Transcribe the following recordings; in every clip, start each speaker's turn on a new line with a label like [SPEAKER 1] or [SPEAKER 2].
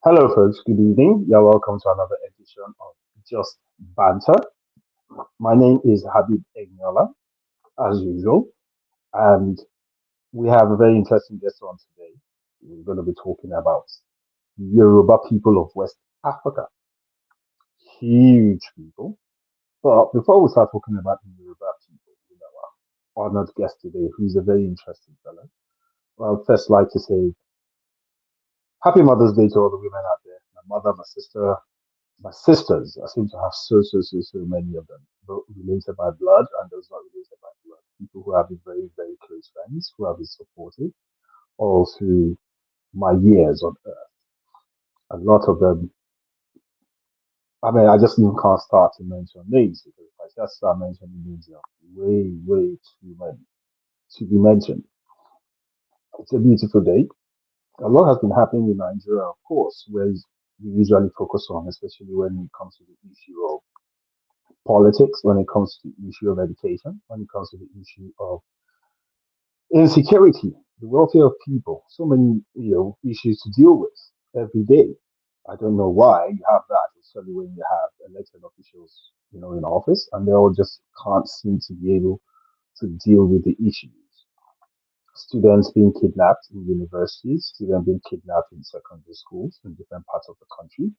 [SPEAKER 1] Hello, folks. Good evening. You're welcome to another edition of Just Banter. My name is Habib Egnola, as usual, and we have a very interesting guest on today. We're going to be talking about Yoruba people of West Africa. Huge people. But before we start talking about the Yoruba people, our honored guest today, who's a very interesting fellow, well, first like to say Happy Mother's Day to all the women out there. My mother, my sisters. I seem to have so many of them, both related by blood and those not related by blood. People who have been very close friends, who have been supportive all through my years on earth. A lot of them, I mean, I just even can't start to mention names because if I just start mentioning names, way too many to be mentioned. It's a beautiful day. A lot has been happening in Nigeria, of course, where we usually focus on, especially when it comes to the issue of politics, when it comes to the issue of education, when it comes to the issue of insecurity, the welfare of people, so many issues to deal with every day. I don't know why you have that, especially when you have elected officials, in office, and they all just can't seem to be able to deal with the issues. Students being kidnapped in universities, students being kidnapped in secondary schools in different parts of the country,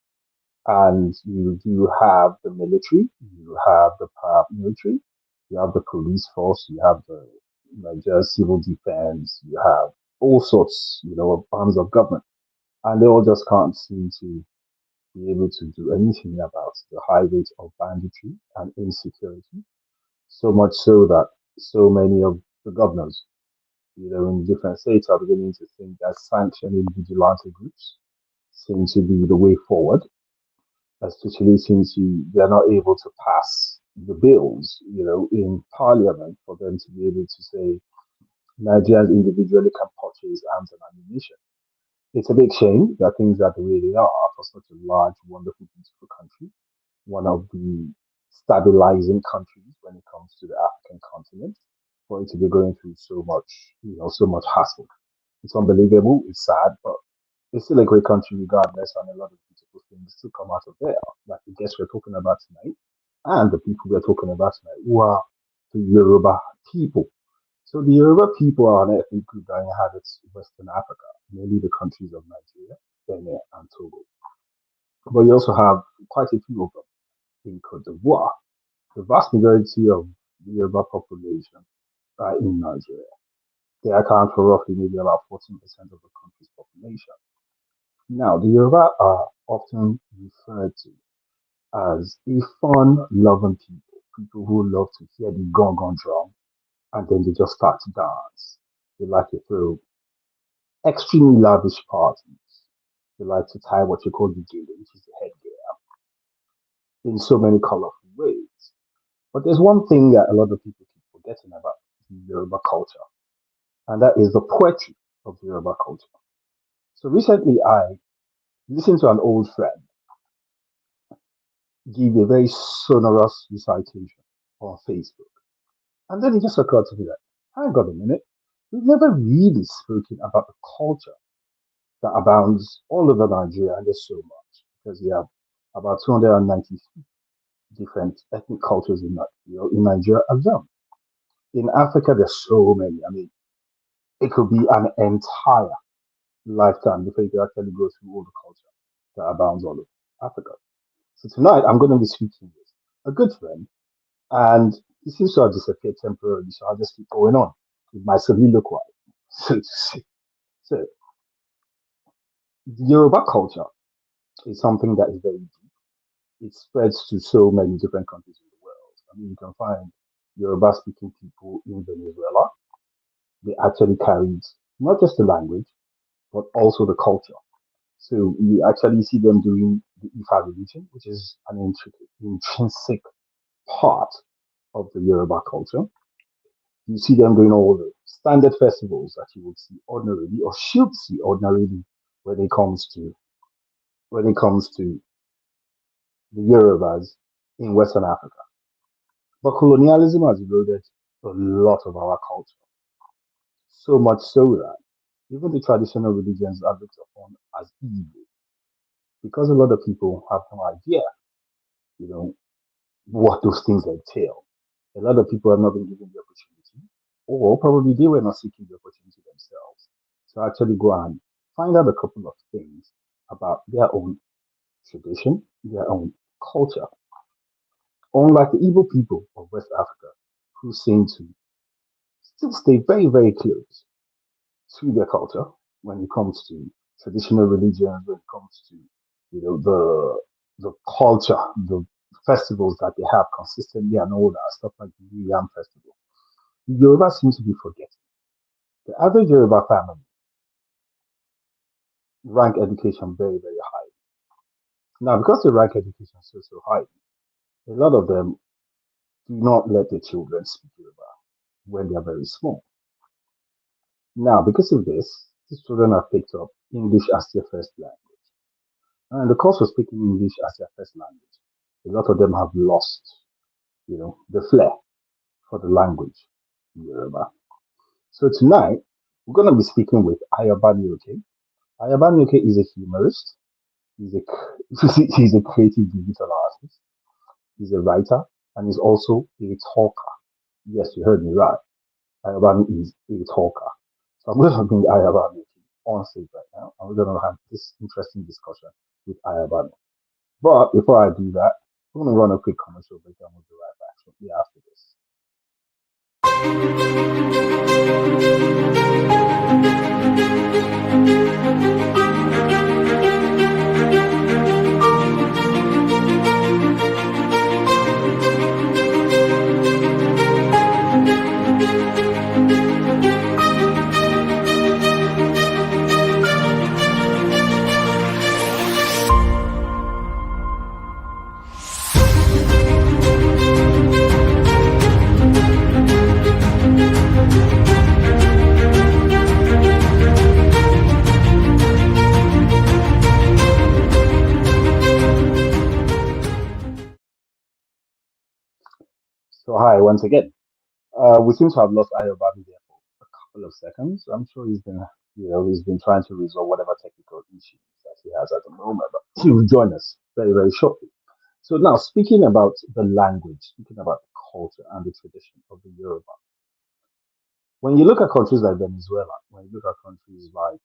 [SPEAKER 1] and you do have the military, you have the paramilitary, you have the police force, you have the Nigeria civil defense, you have all sorts, of arms of government, and they all just can't seem to be able to do anything about the high rate of banditry and insecurity. So much so that so many of the governors, in different states, are beginning to think that sanctioning vigilante groups seem to be the way forward, especially since they are not able to pass the bills, in parliament for them to be able to say Nigerians individually can purchase arms and ammunition. It's a big shame that things are the way they are for such a large, wonderful, beautiful country, one of the stabilizing countries when it comes to the African continent, for it to be going through so much, so much hassle. It's unbelievable, it's sad, but it's still a great country regardless, and a lot of beautiful things still come out of there. Like the guests we're talking about tonight, and the people we're talking about tonight, who are the Yoruba people. So the Yoruba people are an ethnic group that inhabits Western Africa, mainly the countries of Nigeria, Benin, and Togo. But you also have quite a few of them in Cote d'Ivoire. The vast majority of the Yoruba population are in Nigeria. They account for roughly maybe about 14% of the country's population. Now, the Yoruba are often referred to as a fun-loving people, people who love to hear the gong gong drum and then they just start to dance. They like to throw extremely lavish parties. They like to tie what you call the gele, which is the headgear, in so many colorful ways. But there's one thing that a lot of people keep forgetting about the Yoruba culture, and that is the poetry of the Yoruba culture. So recently, I listened to an old friend give a very sonorous recitation on Facebook. And then it just occurred to me that, hang on a minute, we've never really spoken about the culture that abounds all over Nigeria, and there's so much, because we have about 290 different ethnic cultures in Nigeria alone. In Africa, there's so many. I mean, it could be an entire lifetime before you can actually go through all the culture that abounds all over Africa. So tonight, I'm going to be speaking with a good friend, and he seems to have disappeared temporarily, so I'll just keep going on with my soliloquy, so to say. So, the Yoruba culture is something that is very deep. It spreads to so many different countries in the world. I mean, you can find Yoruba speaking people in Venezuela. They actually carried not just the language, but also the culture. So you actually see them doing the Ifa religion, which is an intrinsic part of the Yoruba culture. You see them doing all the standard festivals that you would see ordinarily or should see ordinarily when it comes to when it comes to the Yorubas in Western Africa. But colonialism has eroded a lot of our culture, so much so that even the traditional religions are looked upon as evil. because a lot of people have no idea, you know, what those things entail. A lot of people have not been given the opportunity, or probably they were not seeking the opportunity themselves to actually go and find out a couple of things about their own tradition, their own culture. Unlike the Igbo people of West Africa, who seem to still stay very, very close to their culture when it comes to traditional religions, when it comes to the culture, the festivals that they have consistently and all that stuff like the New Yam Festival. The Yoruba seems to be forgetting. The average Yoruba family rank education very, very high. Now, because they rank education so high, a lot of them do not let their children speak Yoruba when they are very small. Now, because of this, these children have picked up English as their first language. And the course of speaking English as their first language, a lot of them have lost, the flair for the language Yoruba. So tonight, we're going to be speaking with Ayobami Oke. Ayobami Oke is a humorist. He's a he's a creative digital artist. He's a writer, and he's also a talker. Yes, you heard me right. Ayobami is a talker. So I'm going to bring Ayobami on stage right now, and we're going to have this interesting discussion with Ayobami. But before I do that, I'm going to run a quick commercial break, and we'll be right back shortly after this. So hi once again. We seem to have lost Ayobami there for a couple of seconds. I'm sure he's been trying to resolve whatever technical issues that he has at the moment, but he will join us very, very shortly. So now, speaking about the language, speaking about the culture and the tradition of the Yoruba, when you look at countries like Venezuela, when you look at countries like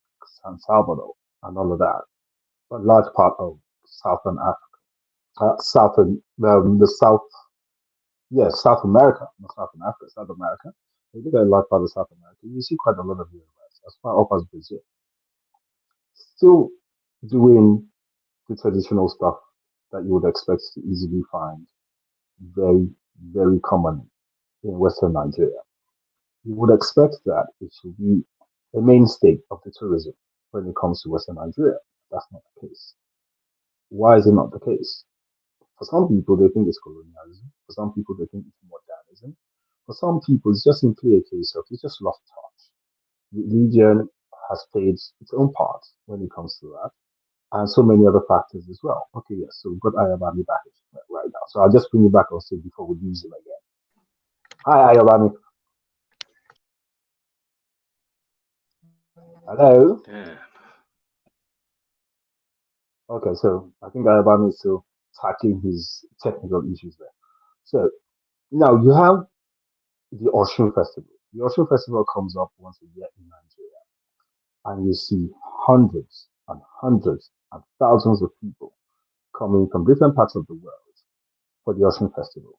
[SPEAKER 1] San Salvador and all of that, a large part of Southern Africa, the South, yes, South America, not Southern Africa, South America. If you look at a large part of South America, you see quite a lot of Yorubas, as far up as Brazil, still doing the traditional stuff that you would expect to easily find very, very common in Western Nigeria. You would expect that it should be a mainstay of the tourism when it comes to Western Nigeria. That's not the case. Why is it not the case? For some people, they think it's colonialism. For some people, they think it's modernism. For some people, it's just simply a case of it's just lost touch. Religion has played its own part when it comes to that, and so many other factors as well. Okay, yes, so we've got Ayabami back right now. So I'll just bring you back on stage before we lose him again. Hi, Ayabami. Hello.
[SPEAKER 2] Damn.
[SPEAKER 1] Okay, so I think Ayabami is still tackling his technical issues there. So now you have the Oshun Festival. The Oshun Festival comes up once a year in Nigeria, and you see hundreds and hundreds and thousands of people coming from different parts of the world for the Oshun Festival.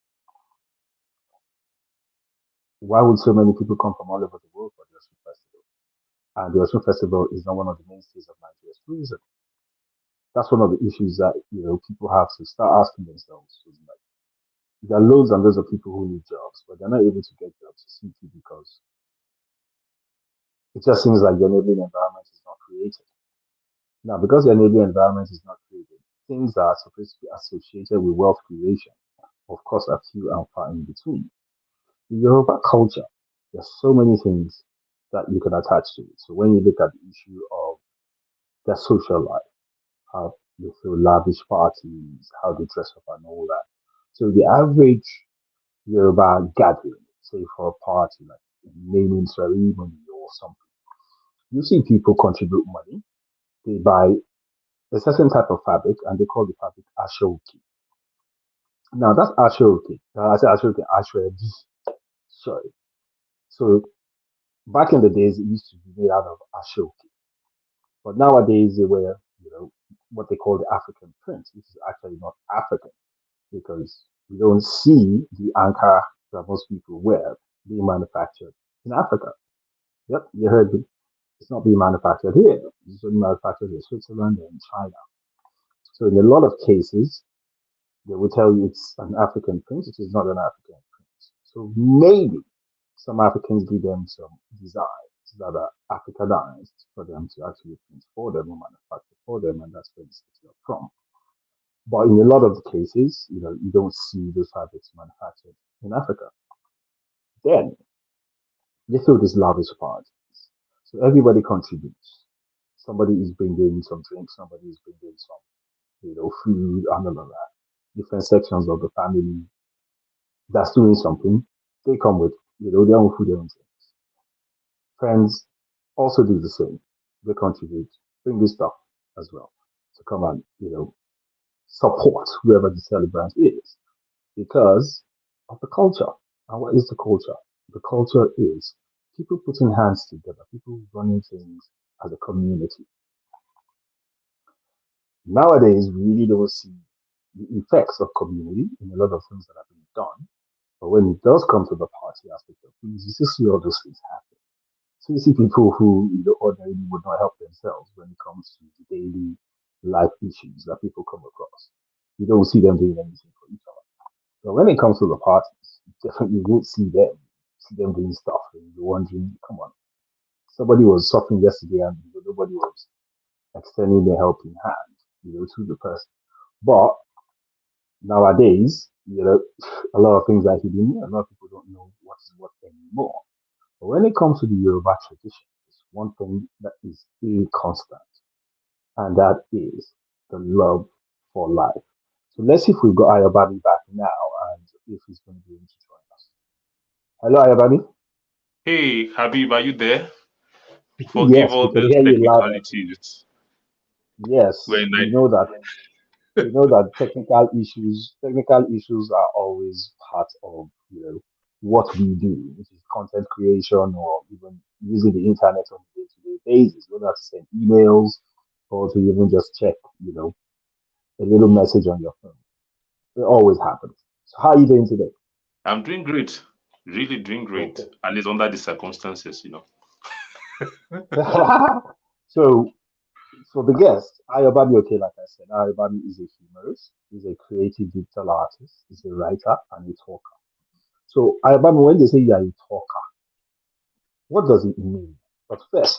[SPEAKER 1] Why would so many people come from all over the world for the Oshun Festival? And the Oshun Festival is not one of the mainstays of Nigeria's tourism. That's one of the issues that people have to start asking themselves. Like, there are loads and loads of people who need jobs, but they're not able to get jobs simply because it just seems like the enabling environment is not created. Now, because the enabling environment is not created, things that are supposed to be associated with wealth creation, of course, are few and far in between. The Yoruba culture, there's so many things that you can attach to it. So when you look at the issue of their social life, how they throw lavish parties, how they dress up and all that. So the average Yoruba gathering, say for a party like a naming ceremony or something, you see people contribute money. They buy a certain type of fabric, and they call the fabric ashoke. Now that's ashoke. I say ashoke, ashoke. Sorry. So back in the days, it used to be made out of ashoke, but nowadays they wear, what they call the African print, which is actually not African because we don't see the Ankara that most people wear being manufactured in Africa. Yep, you heard me. It's not being manufactured here. It's being manufactured in Switzerland and China. So in a lot of cases, they will tell you it's an African print. It is not an African print. So maybe some Africans give them some designs that are Africanized for them to actually print for them or manufacture for them, and that's where it's from. But in a lot of the cases, you don't see those fabrics manufactured in Africa. Then they throw these lavish parties. So everybody contributes. Somebody is bringing some drinks, somebody is bringing some, food and all of that. Different sections of the family that's doing something, they come with, their own food and drinks. Friends also do the same. They contribute, bring this stuff as well to come and, support whoever the celebrant is because of the culture. And what is the culture? The culture is people putting hands together, people running things as a community. Nowadays, we really don't see the effects of community in a lot of things that are being done. But when it does come to the party aspect of things, you still see all those things happen. So you see people who ordinarily would not help themselves when it comes to the daily life issues that people come across. You don't see them doing anything for each other. But when it comes to the parties, you definitely won't see them doing stuff, and you're wondering, come on, somebody was suffering yesterday and nobody was extending their helping hand, to the person. But nowadays, a lot of things are hidden. A lot of people don't know what is what anymore. But when it comes to the Yoruba tradition, there's one thing that is a constant, and that is the love for life. So let's see if we've got Ayobami back now and if he's going to be able to join us. Hello, Ayobami.
[SPEAKER 2] Hey, Habib, are you there? Forgive
[SPEAKER 1] Yes, we
[SPEAKER 2] all
[SPEAKER 1] can
[SPEAKER 2] these
[SPEAKER 1] hear you loud and clear.
[SPEAKER 2] technicalities.
[SPEAKER 1] Yes,
[SPEAKER 2] When
[SPEAKER 1] we
[SPEAKER 2] I
[SPEAKER 1] know that. We know that technical issues are always part of what we do, which is content creation or even using the internet on a day-to-day basis, whether to send emails or to even just check, a little message on your phone. It always happens. So how are you doing today?
[SPEAKER 2] I'm doing great, really doing great,
[SPEAKER 1] Okay.
[SPEAKER 2] at least under the circumstances.
[SPEAKER 1] So for the guest, Ayobami Oke, like I said, Ayobami is a humorist, he's a creative digital artist, he's a writer and a talker. So Ayobami, when they say you are a talker, what does it mean? But first,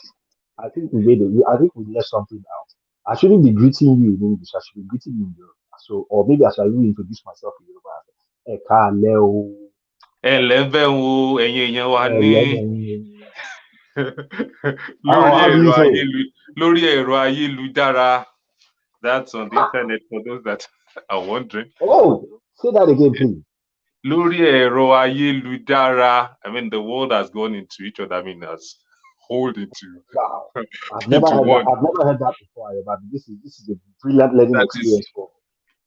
[SPEAKER 1] I think we left something out. I shouldn't be greeting you in English. I should be greeting you in Yoruba. So, or maybe I should even introduce myself in Yoruba. Eka leo,
[SPEAKER 2] Ẹlẹ́bẹ̀ wo ẹ̀yin èèyàn wa ní
[SPEAKER 1] eleven.
[SPEAKER 2] lórí
[SPEAKER 1] How do
[SPEAKER 2] ẹ̀rọ
[SPEAKER 1] you say it?
[SPEAKER 2] lórí ẹ̀rọ ayélujára. That's on the internet for those that are wondering.
[SPEAKER 1] Oh, say that again, please.
[SPEAKER 2] Lórí ẹ̀rọ ayélujára, I mean, the world has gone into each other. I mean, has hold
[SPEAKER 1] Wow,
[SPEAKER 2] into one.
[SPEAKER 1] I've never heard that before, but this is a brilliant learning
[SPEAKER 2] That is
[SPEAKER 1] experience for.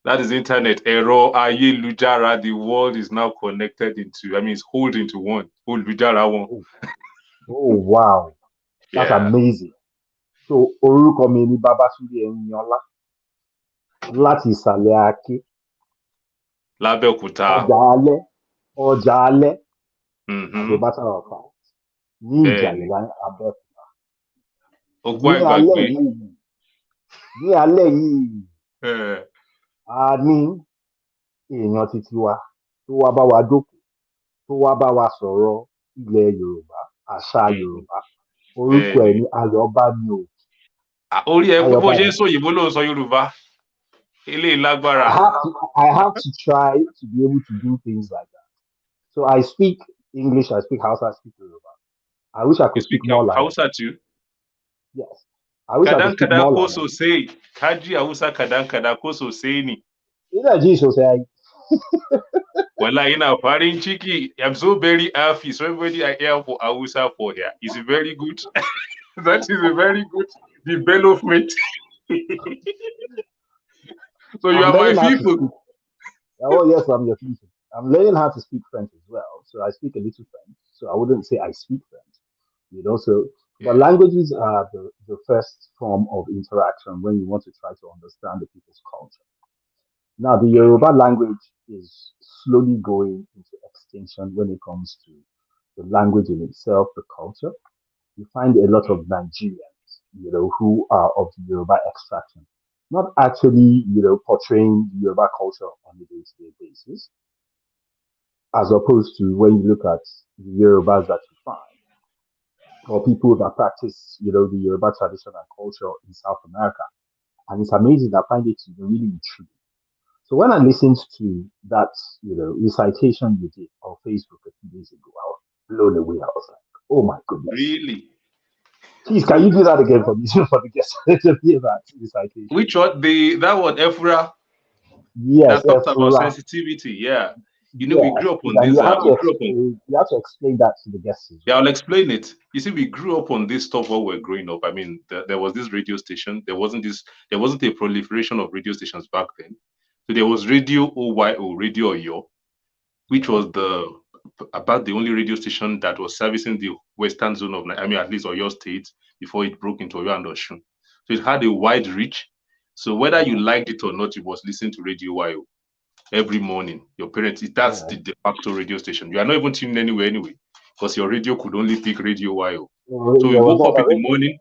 [SPEAKER 2] that is internet. Ẹ̀rọ ayélujára. The world is now connected into. I mean, it's hold into one. Olùjára one.
[SPEAKER 1] Oh, oh wow, that's
[SPEAKER 2] Yeah.
[SPEAKER 1] amazing. So orúkọ mi ni Babatunde Eniola láti ìsàlẹ̀ Aké,
[SPEAKER 2] Lábẹ́òkúta.
[SPEAKER 1] ọjà alẹ́, ọjà alẹ́, as a
[SPEAKER 2] Mhm.
[SPEAKER 1] matter of fact, ní Ìjàyè
[SPEAKER 2] Bẹ́ẹ̀ni.
[SPEAKER 1] Abẹ́òkúta.
[SPEAKER 2] Oko
[SPEAKER 1] Ní alẹ́
[SPEAKER 2] àìgbàgbé.
[SPEAKER 1] yìí, ní alẹ́ yìí,
[SPEAKER 2] Eh,
[SPEAKER 1] a ní èèyàn titi wa tó wá bá wa jókòó, tó wá bá wa sọ̀rọ̀ ilẹ̀ Yorùbá, àṣà
[SPEAKER 2] mhm.
[SPEAKER 1] Yorùbá. Orúkọ ẹ̀
[SPEAKER 2] Bẹ́ẹ̀ni.
[SPEAKER 1] ní Ayọ̀bámi Òkè.
[SPEAKER 2] Orí ẹ pé bó ṣe ń
[SPEAKER 1] Ayọ̀bámi.
[SPEAKER 2] sọ òyìnbó ló ń sọ Yorùbá. Eléyìí
[SPEAKER 1] I
[SPEAKER 2] lágbára.
[SPEAKER 1] have to I have to try to be able to do things like that. So I speak English, I speak Hausa, I speak Yoruba. I wish I
[SPEAKER 2] You
[SPEAKER 1] could
[SPEAKER 2] speak
[SPEAKER 1] speak more like
[SPEAKER 2] Hausa too?
[SPEAKER 1] yes. I wish I could
[SPEAKER 2] Kadan
[SPEAKER 1] speak
[SPEAKER 2] kada
[SPEAKER 1] more
[SPEAKER 2] ko
[SPEAKER 1] like that.
[SPEAKER 2] sosai. Kaji Hausa kadan kada ko sosai ne.
[SPEAKER 1] Ina ji sosai.
[SPEAKER 2] Wallahi ina farin ciki. I'm so very happy. So everybody I hear for Hausa for here. It's very good. That is a very good development. So you
[SPEAKER 1] I'm
[SPEAKER 2] are my
[SPEAKER 1] learning how to
[SPEAKER 2] people.
[SPEAKER 1] speak. Oh yes, I'm your teacher. I'm learning how to speak French as well. So I speak a little French. So I wouldn't say I speak French. So but
[SPEAKER 2] Yeah.
[SPEAKER 1] languages are the first form of interaction when you want to try to understand the people's culture. Now the
[SPEAKER 2] Hmm.
[SPEAKER 1] Yoruba language is slowly going into extinction when it comes to the language in itself, the culture. You find a lot of
[SPEAKER 2] Hmm.
[SPEAKER 1] Nigerians, who are of the Yoruba extraction, not actually, portraying the Yoruba culture on a day-to-day basis, as opposed to when you look at the Yorubas that you find, or people that practice, the Yoruba tradition and culture in South America. And it's amazing. I find it to be really intriguing. So when I listened to that, recitation you did on Facebook a few days ago, I was blown away. I was like, oh my goodness.
[SPEAKER 2] Really?
[SPEAKER 1] Please, can you do that again for me for the guests to hear that recitation?
[SPEAKER 2] Which one? The that one, Efura,
[SPEAKER 1] Yes,
[SPEAKER 2] that talks about
[SPEAKER 1] Efura.
[SPEAKER 2] sensitivity. Yeah. We
[SPEAKER 1] Yes,
[SPEAKER 2] grew up
[SPEAKER 1] please.
[SPEAKER 2] on
[SPEAKER 1] And
[SPEAKER 2] this.
[SPEAKER 1] you have to
[SPEAKER 2] We grew up on.
[SPEAKER 1] explain. You have to explain that to the guests as
[SPEAKER 2] Yeah,
[SPEAKER 1] well.
[SPEAKER 2] I'll explain it. You see, we grew up on this stuff while we are growing up. I mean, there was this radio station. There wasn't a proliferation of radio stations back then. So there was Radio OYO, Radio Oyo, which
[SPEAKER 1] Yeah,
[SPEAKER 2] was the about the only radio station that was servicing the western zone of, I mean, at least Oyo State before it broke into Oyo and Osun. So it had a wide reach. So whether you
[SPEAKER 1] yeah.
[SPEAKER 2] liked it or not, you must listen to Radio YO every morning. Your parents, that's
[SPEAKER 1] All
[SPEAKER 2] the
[SPEAKER 1] right.
[SPEAKER 2] de facto radio station. You are not even tuning anywhere anyway, because your radio could only pick Radio YO. So we
[SPEAKER 1] There was
[SPEAKER 2] woke
[SPEAKER 1] no
[SPEAKER 2] up in
[SPEAKER 1] other
[SPEAKER 2] the
[SPEAKER 1] radio.
[SPEAKER 2] morning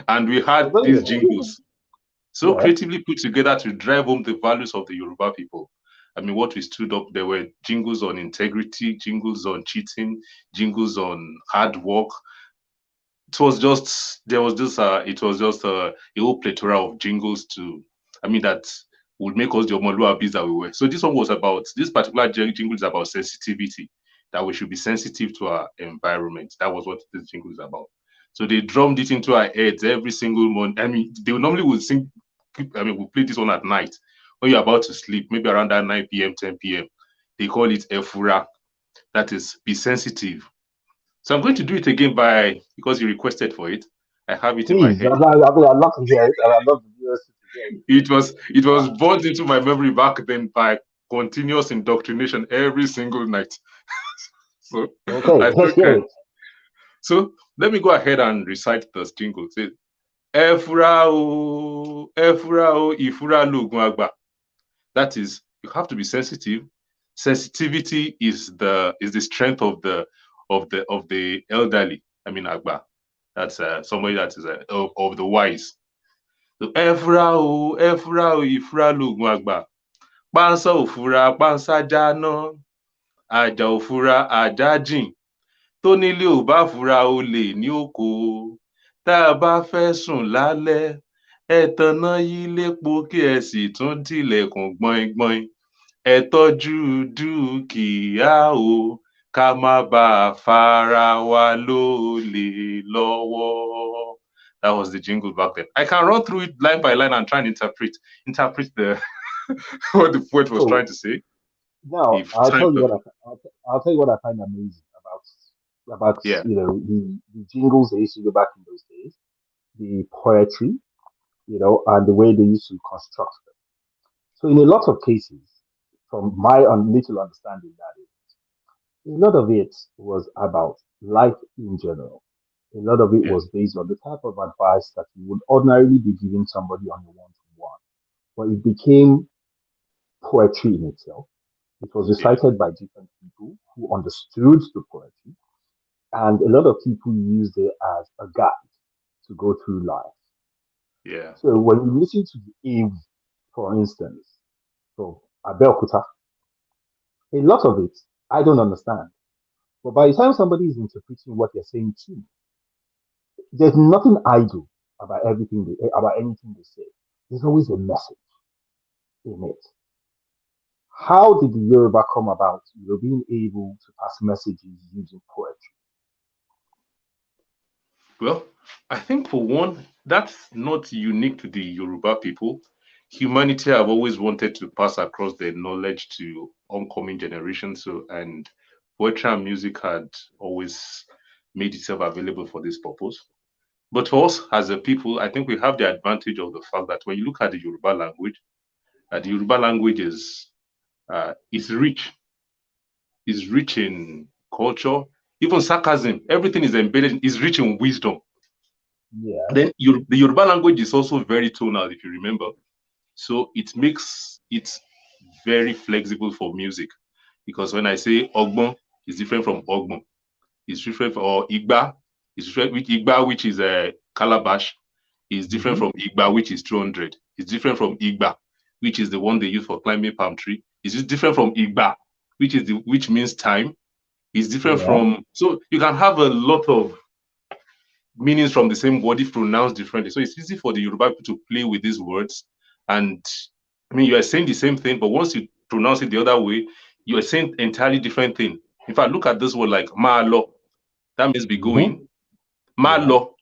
[SPEAKER 2] and we
[SPEAKER 1] So
[SPEAKER 2] had these
[SPEAKER 1] brilliant.
[SPEAKER 2] jingles so
[SPEAKER 1] Yeah.
[SPEAKER 2] creatively put together to drive home the values of the Yoruba people. I mean, what we stood up, there were jingles on integrity, jingles on cheating, jingles on hard work. It was just, there was just, it was just a whole plethora of jingles to, I mean, that would make us the Omoluabis that we were. So this one was about, this particular jingle is about sensitivity, that we should be sensitive to our environment. That was what this jingle is about. So they drummed it into our heads every single month. I mean, they normally would sing, I mean, we play this one at night when you're about to sleep, maybe around that 9 p.m., 10 p.m. They call it Efura. That is, be sensitive. So I'm going to do it again by, because you requested for it. I have it in my
[SPEAKER 1] Please,
[SPEAKER 2] head.
[SPEAKER 1] I'd love to hear it, and I'd love the viewers to hear it.
[SPEAKER 2] It was
[SPEAKER 1] Wow.
[SPEAKER 2] burned into my memory back then by continuous indoctrination every single night. So
[SPEAKER 1] Okay,
[SPEAKER 2] I
[SPEAKER 1] let's
[SPEAKER 2] still
[SPEAKER 1] hear
[SPEAKER 2] can.
[SPEAKER 1] it.
[SPEAKER 2] So let me go ahead and recite the jingle. Say, Efura o, Ifura logun agba. That is, you have to be sensitive. Sensitivity is the strength of the elderly. I mean, agba. That's somebody that is of the wise. So, Efura o, Ifura logun agba. Pánsá òfura, pánsá jáná. Àjà òfura, àjà jìn. Tónílé ò bá fura olè ní oko. Tá a bá fẹ́ sùn lálẹ́, ẹ taná yílépo kí ẹ sì tún tilẹ̀kùn gbọ̀ngbọ̀n. Ẹ tọ́jú dúkìá o, ká má bàa fara wa lólè lọ́wọ́. That was the jingle back then. I can run through it line by line and try and interpret the what the poet was trying
[SPEAKER 1] So
[SPEAKER 2] to say.
[SPEAKER 1] now
[SPEAKER 2] If time permits.
[SPEAKER 1] I'll tell you what I find amazing about
[SPEAKER 2] Yeah,
[SPEAKER 1] the jingles they used to do back in those days, the poetry, and the way they used to construct them. So in a lot of cases, from my little understanding, that is, a lot of it was about life in general. A lot of it
[SPEAKER 2] yeah,
[SPEAKER 1] was based on the type of advice that you would ordinarily be giving somebody on a one-to-one. But it became poetry in itself. It was
[SPEAKER 2] yeah,
[SPEAKER 1] recited by different people who understood the poetry, and a lot of people used it as a guide to go through life.
[SPEAKER 2] yeah.
[SPEAKER 1] So when you listen to the Eve, for instance, from Abel, a lot of it I don't understand. But by the time somebody is interpreting what you're saying to me, there's nothing idle about anything they say. There's always a message in it. How did the Yoruba come about, being able to pass messages using poetry?
[SPEAKER 2] Well, I think for one, that's not unique to the Yoruba people. Humanity have always wanted to pass across their knowledge to oncoming generations. So, and poetry and music had always made itself available for this purpose. But for us as a people, I think we have the advantage of the fact that when you look at the Yoruba language is rich in culture, even sarcasm. Everything is embedded, is rich in wisdom.
[SPEAKER 1] Yeah.
[SPEAKER 2] Then the Yoruba language is also very tonal, if you remember. So it makes it very flexible for music. Because when I say ogbon, it's different from ogbon. It's different from or igba. It's different with igba, which is a calabash. Is different
[SPEAKER 1] Mm-hmm.
[SPEAKER 2] from igba, which is 200. It's different from igba, which is the one they use for climbing palm tree. It's just different from igba, which means time. It's different
[SPEAKER 1] Yeah.
[SPEAKER 2] from so you can have a lot of meanings from the same word if pronounced differently. So it's easy for the Yoruba people to play with these words. And I mean, you are saying the same thing, but once you pronounce it the other way, you are saying entirely different thing. In fact, look at this word like malo. That means be
[SPEAKER 1] Mm-hmm.
[SPEAKER 2] going.
[SPEAKER 1] Yeah.
[SPEAKER 2] Malo.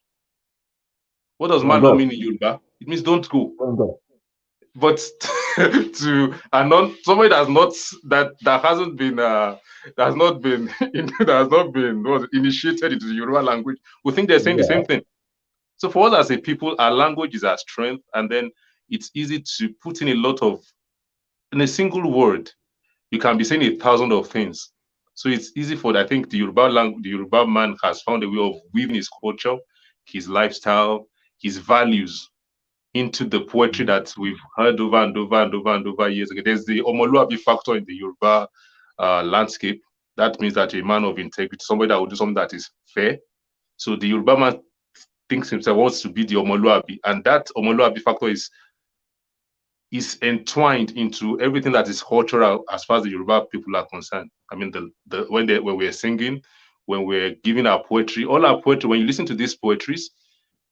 [SPEAKER 2] What does
[SPEAKER 1] Don't
[SPEAKER 2] malo
[SPEAKER 1] go.
[SPEAKER 2] mean in Yoruba? It means don't go.
[SPEAKER 1] Don't go.
[SPEAKER 2] But to a non somebody that's not that hasn't been that has not been that has not been initiated into the Yoruba language, we think they're saying the same
[SPEAKER 1] Yeah.
[SPEAKER 2] thing. So for us as a people, our language is our strength, and then it's easy to put in a lot of in a single word. You can be saying a thousand of things. So it's easy for I think the Yoruba man has found a way of weaving his culture, his lifestyle, his values into the poetry
[SPEAKER 1] Mhm.
[SPEAKER 2] that we've heard over and over and over and over years ago. There's the Omoluabi factor in the Yoruba landscape. That means that a man of integrity, somebody that will do something that is fair. So the Yoruba man thinks himself wants to be the Omoluabi, and that Omoluabi factor is entwined into everything that is cultural as far as the Yoruba people are concerned. I mean, when we're singing, when we're giving our poetry, all our poetry, when you listen to these poetries,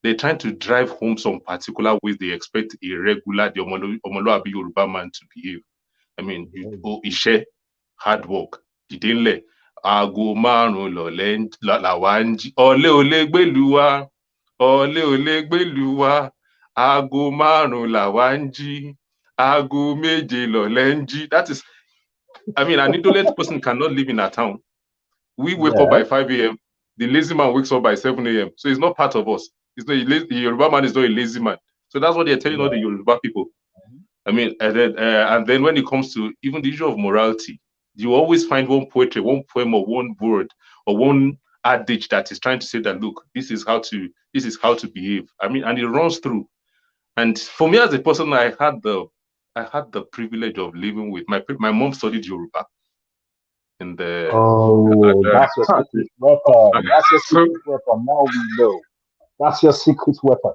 [SPEAKER 2] they're trying to drive home some particular ways they expect a regular, the Omoluabi Yoruba man to behave. I mean, iṣẹ́, hard work, dìde ńlẹ̀, aago márùn-ún làwa ń jí, ọ̀lẹ ò lè gbèlú wa, ọ̀lẹ ò lè gbèlú wa, aago márùn-ún làwa ń jí, aago méje lọ̀lẹ ń jí. That is, I mean, an indolent person cannot live in a town. We wake up
[SPEAKER 1] Yeah.
[SPEAKER 2] by 5 a.m. The lazy man wakes up by 7 a.m. So it's not part of us. It's not the Yoruba man is not a lazy man. So that's what they're telling all the
[SPEAKER 1] Yeah.
[SPEAKER 2] Yoruba people. I mean, and then when it comes to even the issue of morality, you always find one poetry, one poem, or one word, or one adage that is trying to say that look, this is how to behave. I mean, and it runs through. And for me as a person, I had the privilege of living with my mom studied Yoruba in the
[SPEAKER 1] Oh,
[SPEAKER 2] and,
[SPEAKER 1] that's your secret weapon. That's your
[SPEAKER 2] so
[SPEAKER 1] secret weapon. Now we know. That's your secret weapon.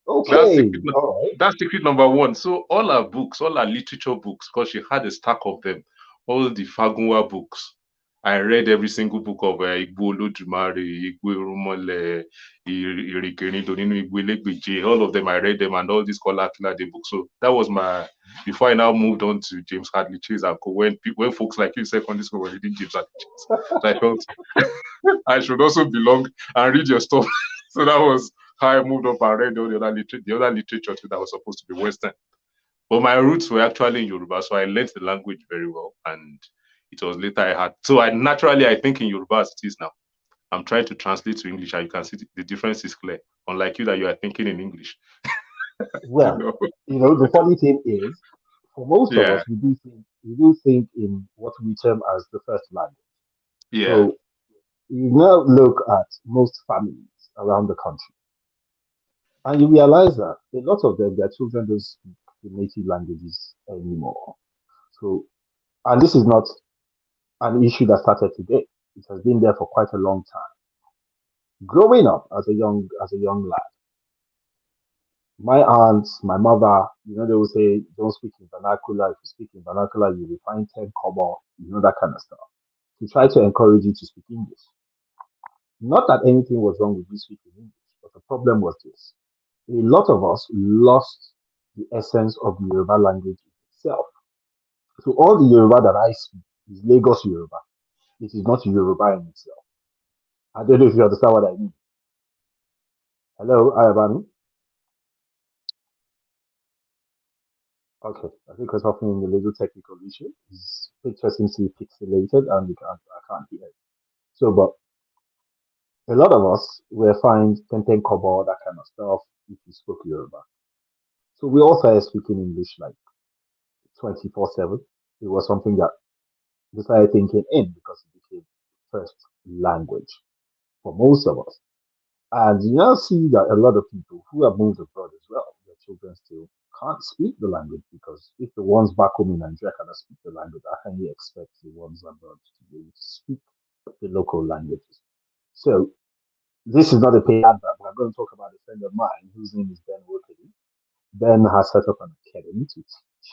[SPEAKER 2] that's
[SPEAKER 1] Okay.
[SPEAKER 2] secret,
[SPEAKER 1] All right.
[SPEAKER 2] that's secret number one. So all our books, all our literature books, because she had a stack of them, all the Fagunwa books. I read every single book of Igbo Olodumare, Igbo Irumole, Irikerindo nínú Igbo Elegbeje. All of them, I read them, and all these Kola Akinlade books. So that was my. Before I now moved on to James Hadley Chase and Co. When folks like you in secondary school were reading James Hadley Chase, so I felt I should also belong and read your stuff. So that was how I moved up and read all the other literature too that was supposed to be Western. But my roots were actually in Yoruba, so I learned the language very well. And it was later I had so I think in Yoruba as it is now. I'm trying to translate to English, and you can see the difference is clear. Unlike you that you are thinking in English, you
[SPEAKER 1] Well,
[SPEAKER 2] know.
[SPEAKER 1] the funny thing is, for most of
[SPEAKER 2] Yeah,
[SPEAKER 1] us, we do think in what we term as the first language.
[SPEAKER 2] yeah,
[SPEAKER 1] So you now look at most families around the country, and you realize that a lot of them, their children don't speak the native languages anymore. So, and this is not an issue that started today. It has been there for quite a long time. Growing up as a young lad, my aunts, my mother, they will say, don't speak in vernacular. If you speak in vernacular, you will find 10 common, that kind of stuff. To try to encourage you to speak English. Not that anything was wrong with you speaking English, but the problem was this. A lot of us lost the essence of the Yoruba language itself. So all the Yoruba that I speak is Lagos Yoruba. It is not Yoruba in itself. I don't know if you understand what I mean. Hello, Ayobami. Okay, I think we're talking in a little technical issue. His picture seems to be pixelated and I can't hear it. So, but A lot of us were fined 10 kobo, that kind of stuff, if you spoke Yoruba. So we all started speaking English like 24/7. It was something that we started thinking in because it became first language for most of us. And you now see that a lot of people who have moved abroad as well, their children still can't speak the language because if the ones back home in Nigeria cannot speak the language, how can you expect the ones abroad to be able to speak the local languages? So this is not a paid advert, but I'm going to talk about a friend of mine whose name is Ben Wokely. Ben has set up an academy to teach,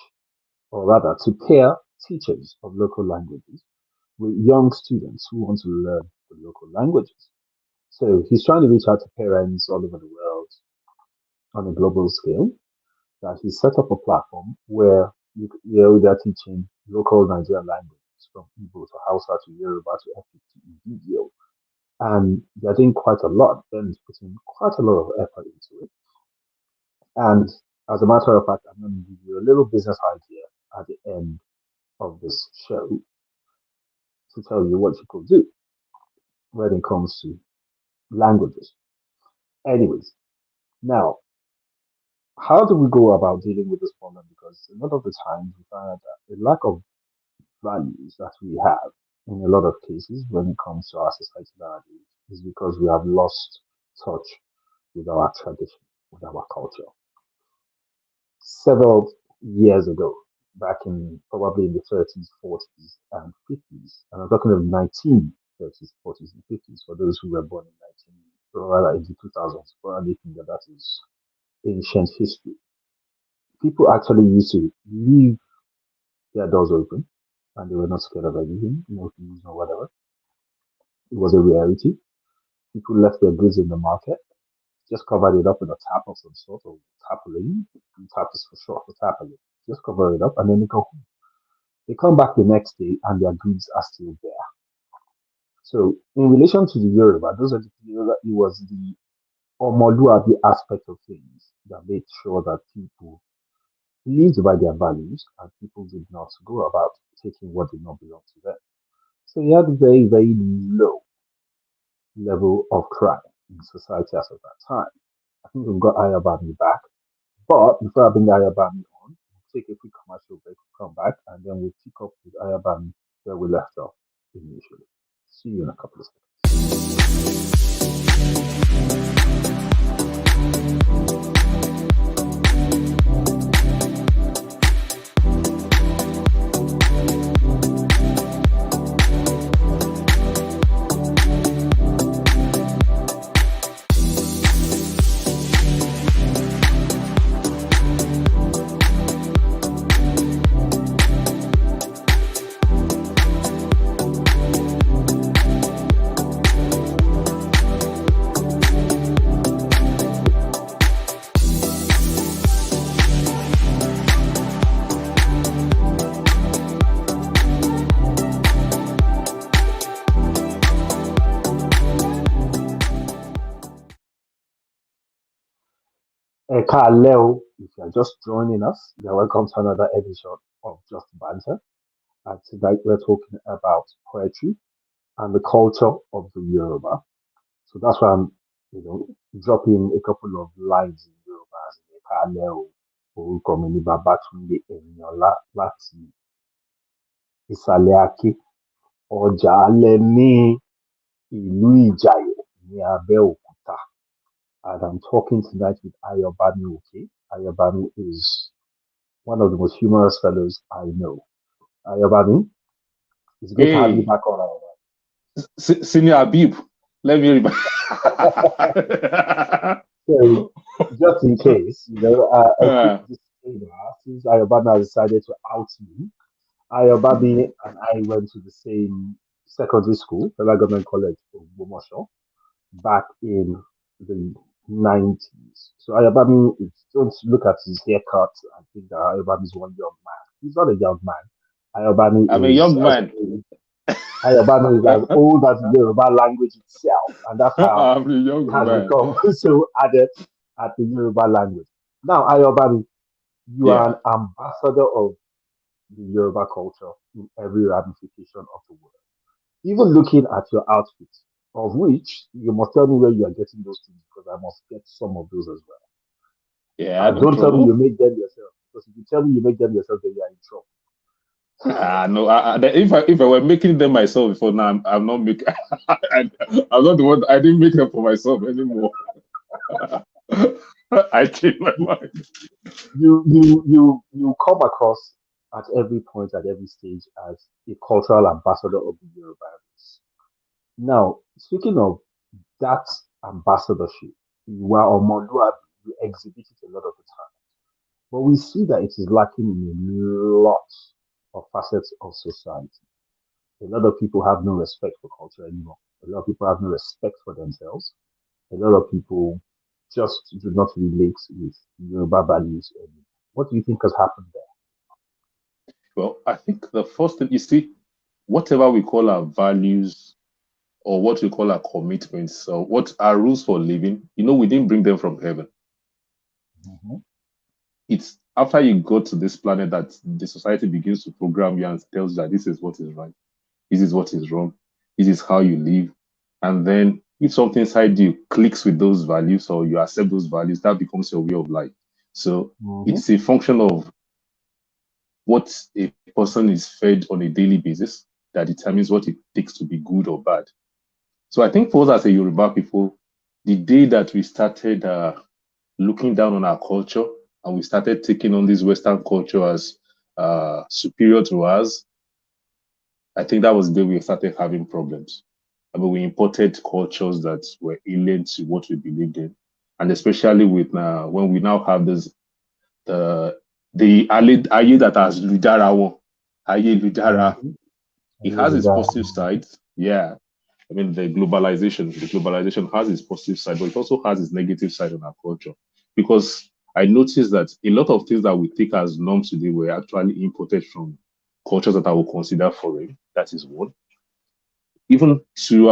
[SPEAKER 1] or rather, to pair teachers of local languages with young students who want to learn the local languages. So he's trying to reach out to parents all over the world on a global scale. That he set up a platform where they're teaching local Nigerian languages from Igbo to Hausa to Yoruba to Efik to Ibibio. And they're doing quite a lot. Ben is putting quite a lot of effort into it. And as a matter of fact, I'm going to give you a little business idea at the end of this show to tell you what you could do when it comes to languages. Anyways, now, how do we go about dealing with this problem? Because a lot of the times we find out that the lack of values that we have in a lot of cases when it comes to our society nowadays is because we have lost touch with our tradition, with our culture. Several years ago, back in probably in the 30s, 40s, and 50s, and I'm talking of 1930s, 40s, and 50s for those who were born in 19, or rather in the 2000s, probably think that that is ancient history. People actually used to leave their doors open and they were not scared of anything, no thieves or whatever. It was a reality. People left their goods in the market, just covered it up with a tap of some sort or tarpaulin. Tap is for short for tarpaulin. Just cover it up and then they go home. They come back the next day and their goods are still there. So in relation to the Yoruba, those are it was the Omoluabi aspect of things that made sure that people lived by their values and people did not go about taking what did not belong to them. So you had a very, very low level of crime in society as of that time. I think we've got Ayobami back. But before I bring Ayobami on, we'll take a quick commercial break, we'll come back, and then we'll pick up with Ayobami where we left off initially. See you in a couple of seconds. Kaleo, if you're just joining us, you're welcome to another edition of Just Banter. And tonight we're talking about poetry and the culture of the Yoruba. So that's why I'm, dropping a couple of lines in Yoruba as in Kaleo, orúkọ mi ní Babátúndé Ẹ̀yìnọlá láti ìsàlẹ̀ Aké, ọjà alẹ́ ní ìlú Ìjàyè ní Abẹ́òkúta. And I'm talking tonight with Ayobami Oke. Ayobami is one of the most humorous fellows I know. Ayobami, it's good to have you
[SPEAKER 2] Hey,
[SPEAKER 1] back on. Ayobami.
[SPEAKER 2] Senior Abib, let me remind.
[SPEAKER 1] So, just in case, a quick
[SPEAKER 2] uh,
[SPEAKER 1] disclaimer, since Ayobami has decided to out me, Ayobami and I went to the same secondary school, Federal Government College of Bomosho, back in the 90s. So Ayobami, don't look at his haircut and think that Ayobami is one young man. He's not a young man. Ayobami
[SPEAKER 2] I'm a
[SPEAKER 1] is
[SPEAKER 2] young
[SPEAKER 1] as
[SPEAKER 2] man.
[SPEAKER 1] old. Ayobami is as old as the Yoruba language itself, and that's how
[SPEAKER 2] I'm a
[SPEAKER 1] he
[SPEAKER 2] young
[SPEAKER 1] has
[SPEAKER 2] man.
[SPEAKER 1] become so adept at the Yoruba language. Now, Ayobami, you are
[SPEAKER 2] Yeah.
[SPEAKER 1] an ambassador of the Yoruba culture in every ramification of the world. Even looking at your outfit, of which you must tell me where you are getting those things because I must get some of those as well.
[SPEAKER 2] Yeah,
[SPEAKER 1] And
[SPEAKER 2] no
[SPEAKER 1] don't tell me you
[SPEAKER 2] trouble.
[SPEAKER 1] make them yourself because if you tell me you make them yourself, then you are in trouble.
[SPEAKER 2] No. If I were making them myself before now, I'm not making. I'm not the one. I didn't make them for myself anymore. I changed my mind.
[SPEAKER 1] You come across at every point, at every stage as a cultural ambassador of the Yoruba race. Now, speaking of that ambassadorship, you are Omoluabi, you exhibit it a lot of the time. But we see that it is lacking in a lot of facets of society. A lot of people have no respect for culture anymore. A lot of people have no respect for themselves. A lot of people just do not relate with Yoruba values anymore. What do you think has happened there?
[SPEAKER 2] Well, I think the first thing you see, whatever we call our values or what we call our commitments or what our rules for living, we didn't bring them from heaven.
[SPEAKER 1] Mhm.
[SPEAKER 2] It's after you go to this planet that the society begins to program you and tells you that this is what is right, this is what is wrong, this is how you live. And then if something inside you clicks with those values or you accept those values, that becomes your way of life. So
[SPEAKER 1] Mhm.
[SPEAKER 2] it's a function of what a person is fed on a daily basis that determines what it takes to be good or bad. So I think for us as a Yoruba people, the day that we started looking down on our culture and we started taking on this Western culture as superior to us, I think that was the day we started having problems. I mean, we imported cultures that were alien to what we believed in, and especially with when we now have this the aye that has Lujara one, aye Lujara.
[SPEAKER 1] Mhm.
[SPEAKER 2] It has its
[SPEAKER 1] Ayélujára.
[SPEAKER 2] positive sides, yeah. I mean, the globalization has its positive side, but it also has its negative side on our culture. Because I noticed that a lot of things that we take as norms today were actually imported from cultures that I would consider foreign. That is one. Even to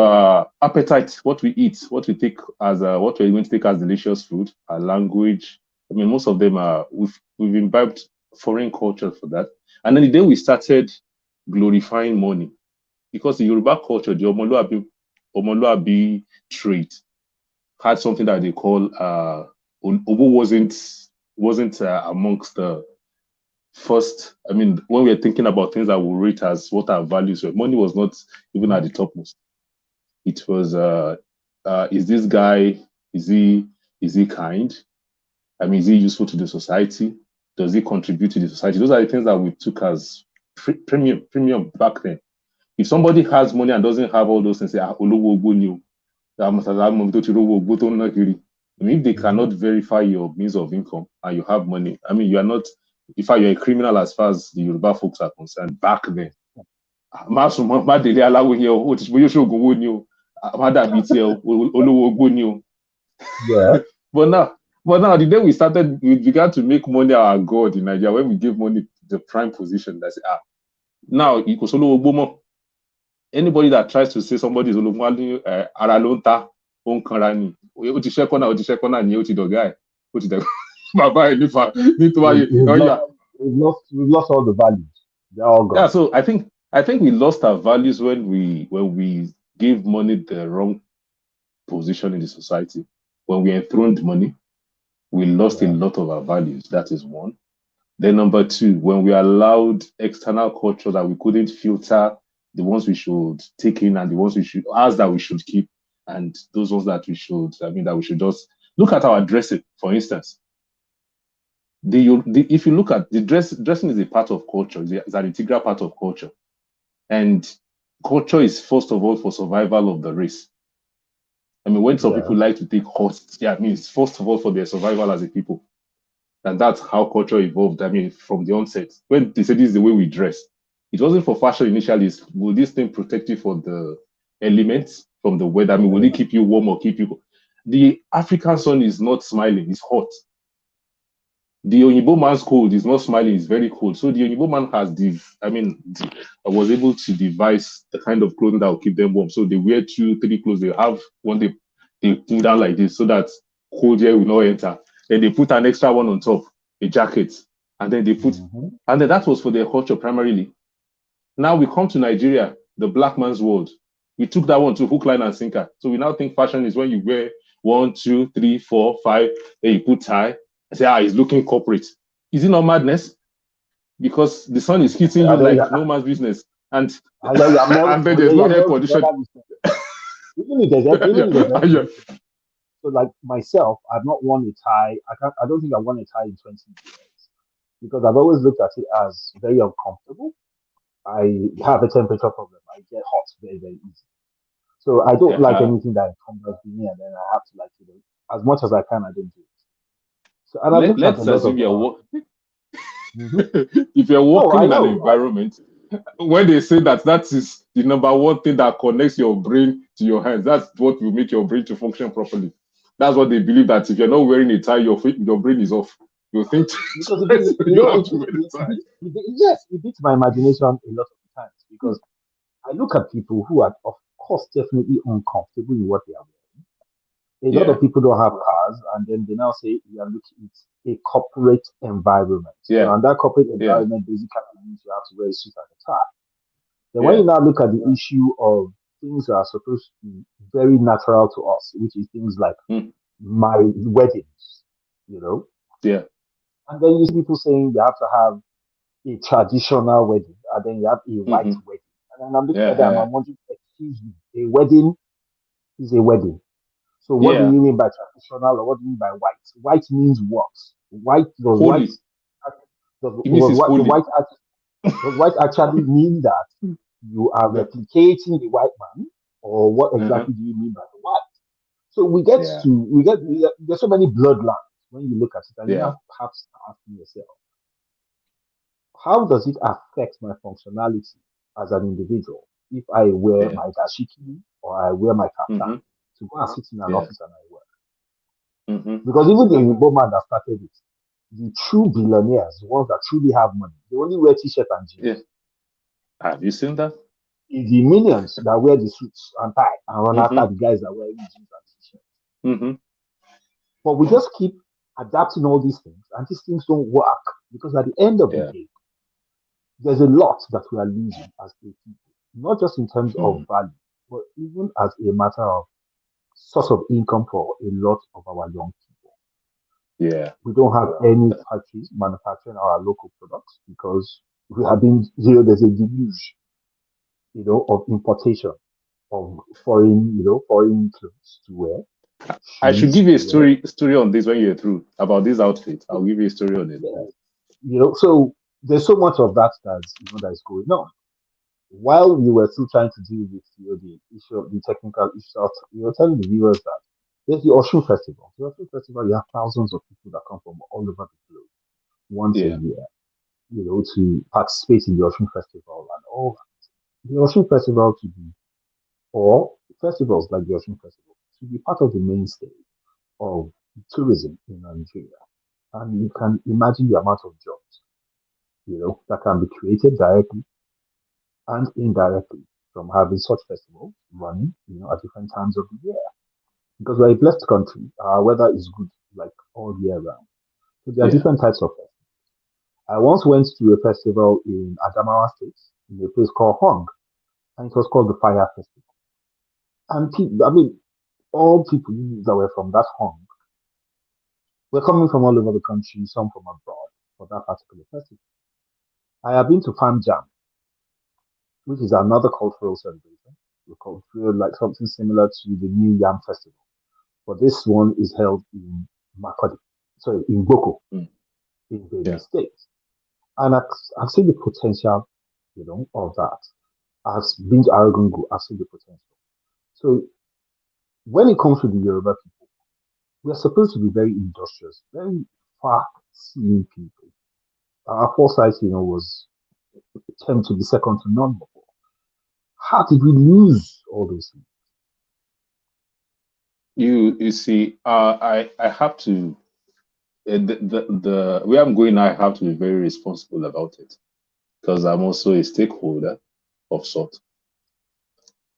[SPEAKER 2] appetite, what we eat, what we take as what we're going to take as delicious food, our language. I mean, most of them are we've imbibed foreign culture for that. And then the day we started glorifying money, because the Yoruba culture, the Omoluabi trait had something that they call Obo wasn't amongst the first. I mean, when we are thinking about things that we rate as what our values were, money was not even at the topmost. It was is this guy is he kind? I mean, is he useful to the society? Does he contribute to the society? Those are the things that we took as premium back then. If somebody has money and doesn't have all those things, say, Olowo Ogbo ni o. I mean, if they
[SPEAKER 1] Mhm.
[SPEAKER 2] cannot verify your means of income and you have money, I mean, you are not, in fact, you're a criminal as far as the Yoruba folks are concerned back then. Má délé aláwo yẹn o, ó ti bóyá ṣoògùn owó ni o, má dàbí tiẹ̀ o, olówó ogbó ni o.
[SPEAKER 1] Yeah.
[SPEAKER 2] But now, the day we started, we began to make money our god in Nigeria when we give money the prime position. That's now kò sólówó ogbó mọ́. Anybody that tries to say somebody is ológun ara ló ń ta ó ń kanra ni ó ti ṣẹ́kọ́ náà ni ó ti dọ̀gá ẹ̀ ó ti dẹ̀ bàbá ẹ̀ nípa nítorí
[SPEAKER 1] We've lost,
[SPEAKER 2] ọ̀yà.
[SPEAKER 1] we've lost all the values. They're all
[SPEAKER 2] Yeah,
[SPEAKER 1] gone.
[SPEAKER 2] so I think we lost our values when we gave money the wrong position in the society. When we enthroned money, we lost a
[SPEAKER 1] Yeah.
[SPEAKER 2] lot of our values. That is one. Then number two, when we allowed external culture that we couldn't filter, the ones we should take in and the ones we should ours that we should keep, and those ones that that we should just look at our dressing, for instance. If you look at the dressing is a part of culture, it's an integral part of culture. And culture is first of all for survival of the race. I mean, when some
[SPEAKER 1] Yeah.
[SPEAKER 2] people like to take hosts, yeah, I mean, it's first of all for their survival as a people. And that's how culture evolved. I mean, from the onset, when they said this is the way we dress, it wasn't for fashion initially. Will this thing protect you for the elements from the weather? I
[SPEAKER 1] From
[SPEAKER 2] mean,
[SPEAKER 1] the
[SPEAKER 2] will it keep you warm or keep you? The African sun is not smiling; it's hot. The Oyibo man's cold is not smiling; it's very cold. So the Oyibo man I was able to devise the kind of clothing that will keep them warm. So they wear two, three clothes. They have one they pull down like this so that cold air will not enter. Then they put an extra one on top, a jacket, and then
[SPEAKER 1] Mhm.
[SPEAKER 2] that was for their culture primarily. Now we come to Nigeria, the black man's world. We took that one to hook, line, and sinker. So we now think fashion is when you wear 1, 2, 3, 4, 5, then you put tie. I say, it's looking corporate. Is it not madness? Because the sun is hitting you like no man's business, and and then there's no air condition.
[SPEAKER 1] Even if there's air conditioning. So like myself, I've not worn a tie. I don't think I worn a tie in 20 years because I've always looked at it as very uncomfortable. I have a temperature problem. I get hot very, very easy. So I don't like anything that encumbers me, and then I have to as much as I can, I don't do it. So and I've looked at a lot
[SPEAKER 2] assume
[SPEAKER 1] of.
[SPEAKER 2] If you're working in an environment, when they say that is the number one thing that connects your brain to your hands, that's what will make your brain to function properly. That's what they believe, that if you're not wearing a tie, your brain is off. You think
[SPEAKER 1] because yes, it beats my imagination a lot of the times because I look at people who are, of course, definitely uncomfortable in what they are wearing. A lot of people don't have cars, and then they now say you are looking at a corporate environment.
[SPEAKER 2] Yeah.
[SPEAKER 1] And that corporate environment basically means you have to wear a suit and a tie. Then when you now look at the issue of things that are supposed to be very natural to us, which is things like my weddings,
[SPEAKER 2] Yeah.
[SPEAKER 1] And then you see people saying they have to have a traditional wedding, and then you have a white wedding. And then I'm looking at that and I'm wondering, excuse me, a wedding is a wedding. So what do you mean by traditional, or what do you mean by white? White means what? White does
[SPEAKER 2] holy.
[SPEAKER 1] does white actually mean that you are replicating the white man, or what exactly do you mean by the white? So there's so many bloodlines when you look at it, and you have perhaps asking yourself, how does it affect my functionality as an individual if I wear my dashiki or I wear my kaftan to go and sit in an office and I work? Because even the Yoruba man that started it, the true billionaires, the ones that truly have money, they only wear t-shirt and jeans.
[SPEAKER 2] Have you seen that?
[SPEAKER 1] It's the millions that wear the suits and tie and run after the guys that wear jeans and t-shirts. But we just keep adapting all these things, and these things don't work because at the end of the day, there's a lot that we are losing as a people, not just in terms of value, but even as a matter of source of income for a lot of our young people.
[SPEAKER 2] Yeah.
[SPEAKER 1] We don't have any factories manufacturing our local products because we have been, there's a deluge, of importation of foreign clothes to wear.
[SPEAKER 2] I should give you a story on this when you're through about this outfit. I'll give you a story on it.
[SPEAKER 1] So there's so much of that that is going on. While we were still trying to deal with the issue of the technical issues, we were telling the viewers that there's the Ocean Festival. The Ocean Festival, you have thousands of people that come from all over the globe once a year, to participate in the Ocean Festival and all that. The Ocean Festival or festivals like the Ocean Festival, to be part of the mainstay of tourism in Nigeria. And you can imagine the amount of jobs, that can be created directly and indirectly from having such festivals running, at different times of the year. Because we're a blessed country, our weather is good like all year round. So there are different types of festivals. I once went to a festival in Adamawa State, in a place called Hong, and it was called the Fire Festival. And all people that were from that Hong were coming from all over the country, some from abroad, for that particular festival. I have been to Farm Jam, which is another cultural celebration. We feel like something similar to the New Yam Festival. But this one is held in in Boko, in the State. And I've seen the potential, of that. I've been to Aragongo, I've seen the potential. So when it comes to the Yoruba people, we are supposed to be very industrious, very far-seeing people. Our foresight, was tend to be second to none before. How did we lose all those things?
[SPEAKER 2] You see, I have to the where I'm going. I have to be very responsible about it because I'm also a stakeholder of sort.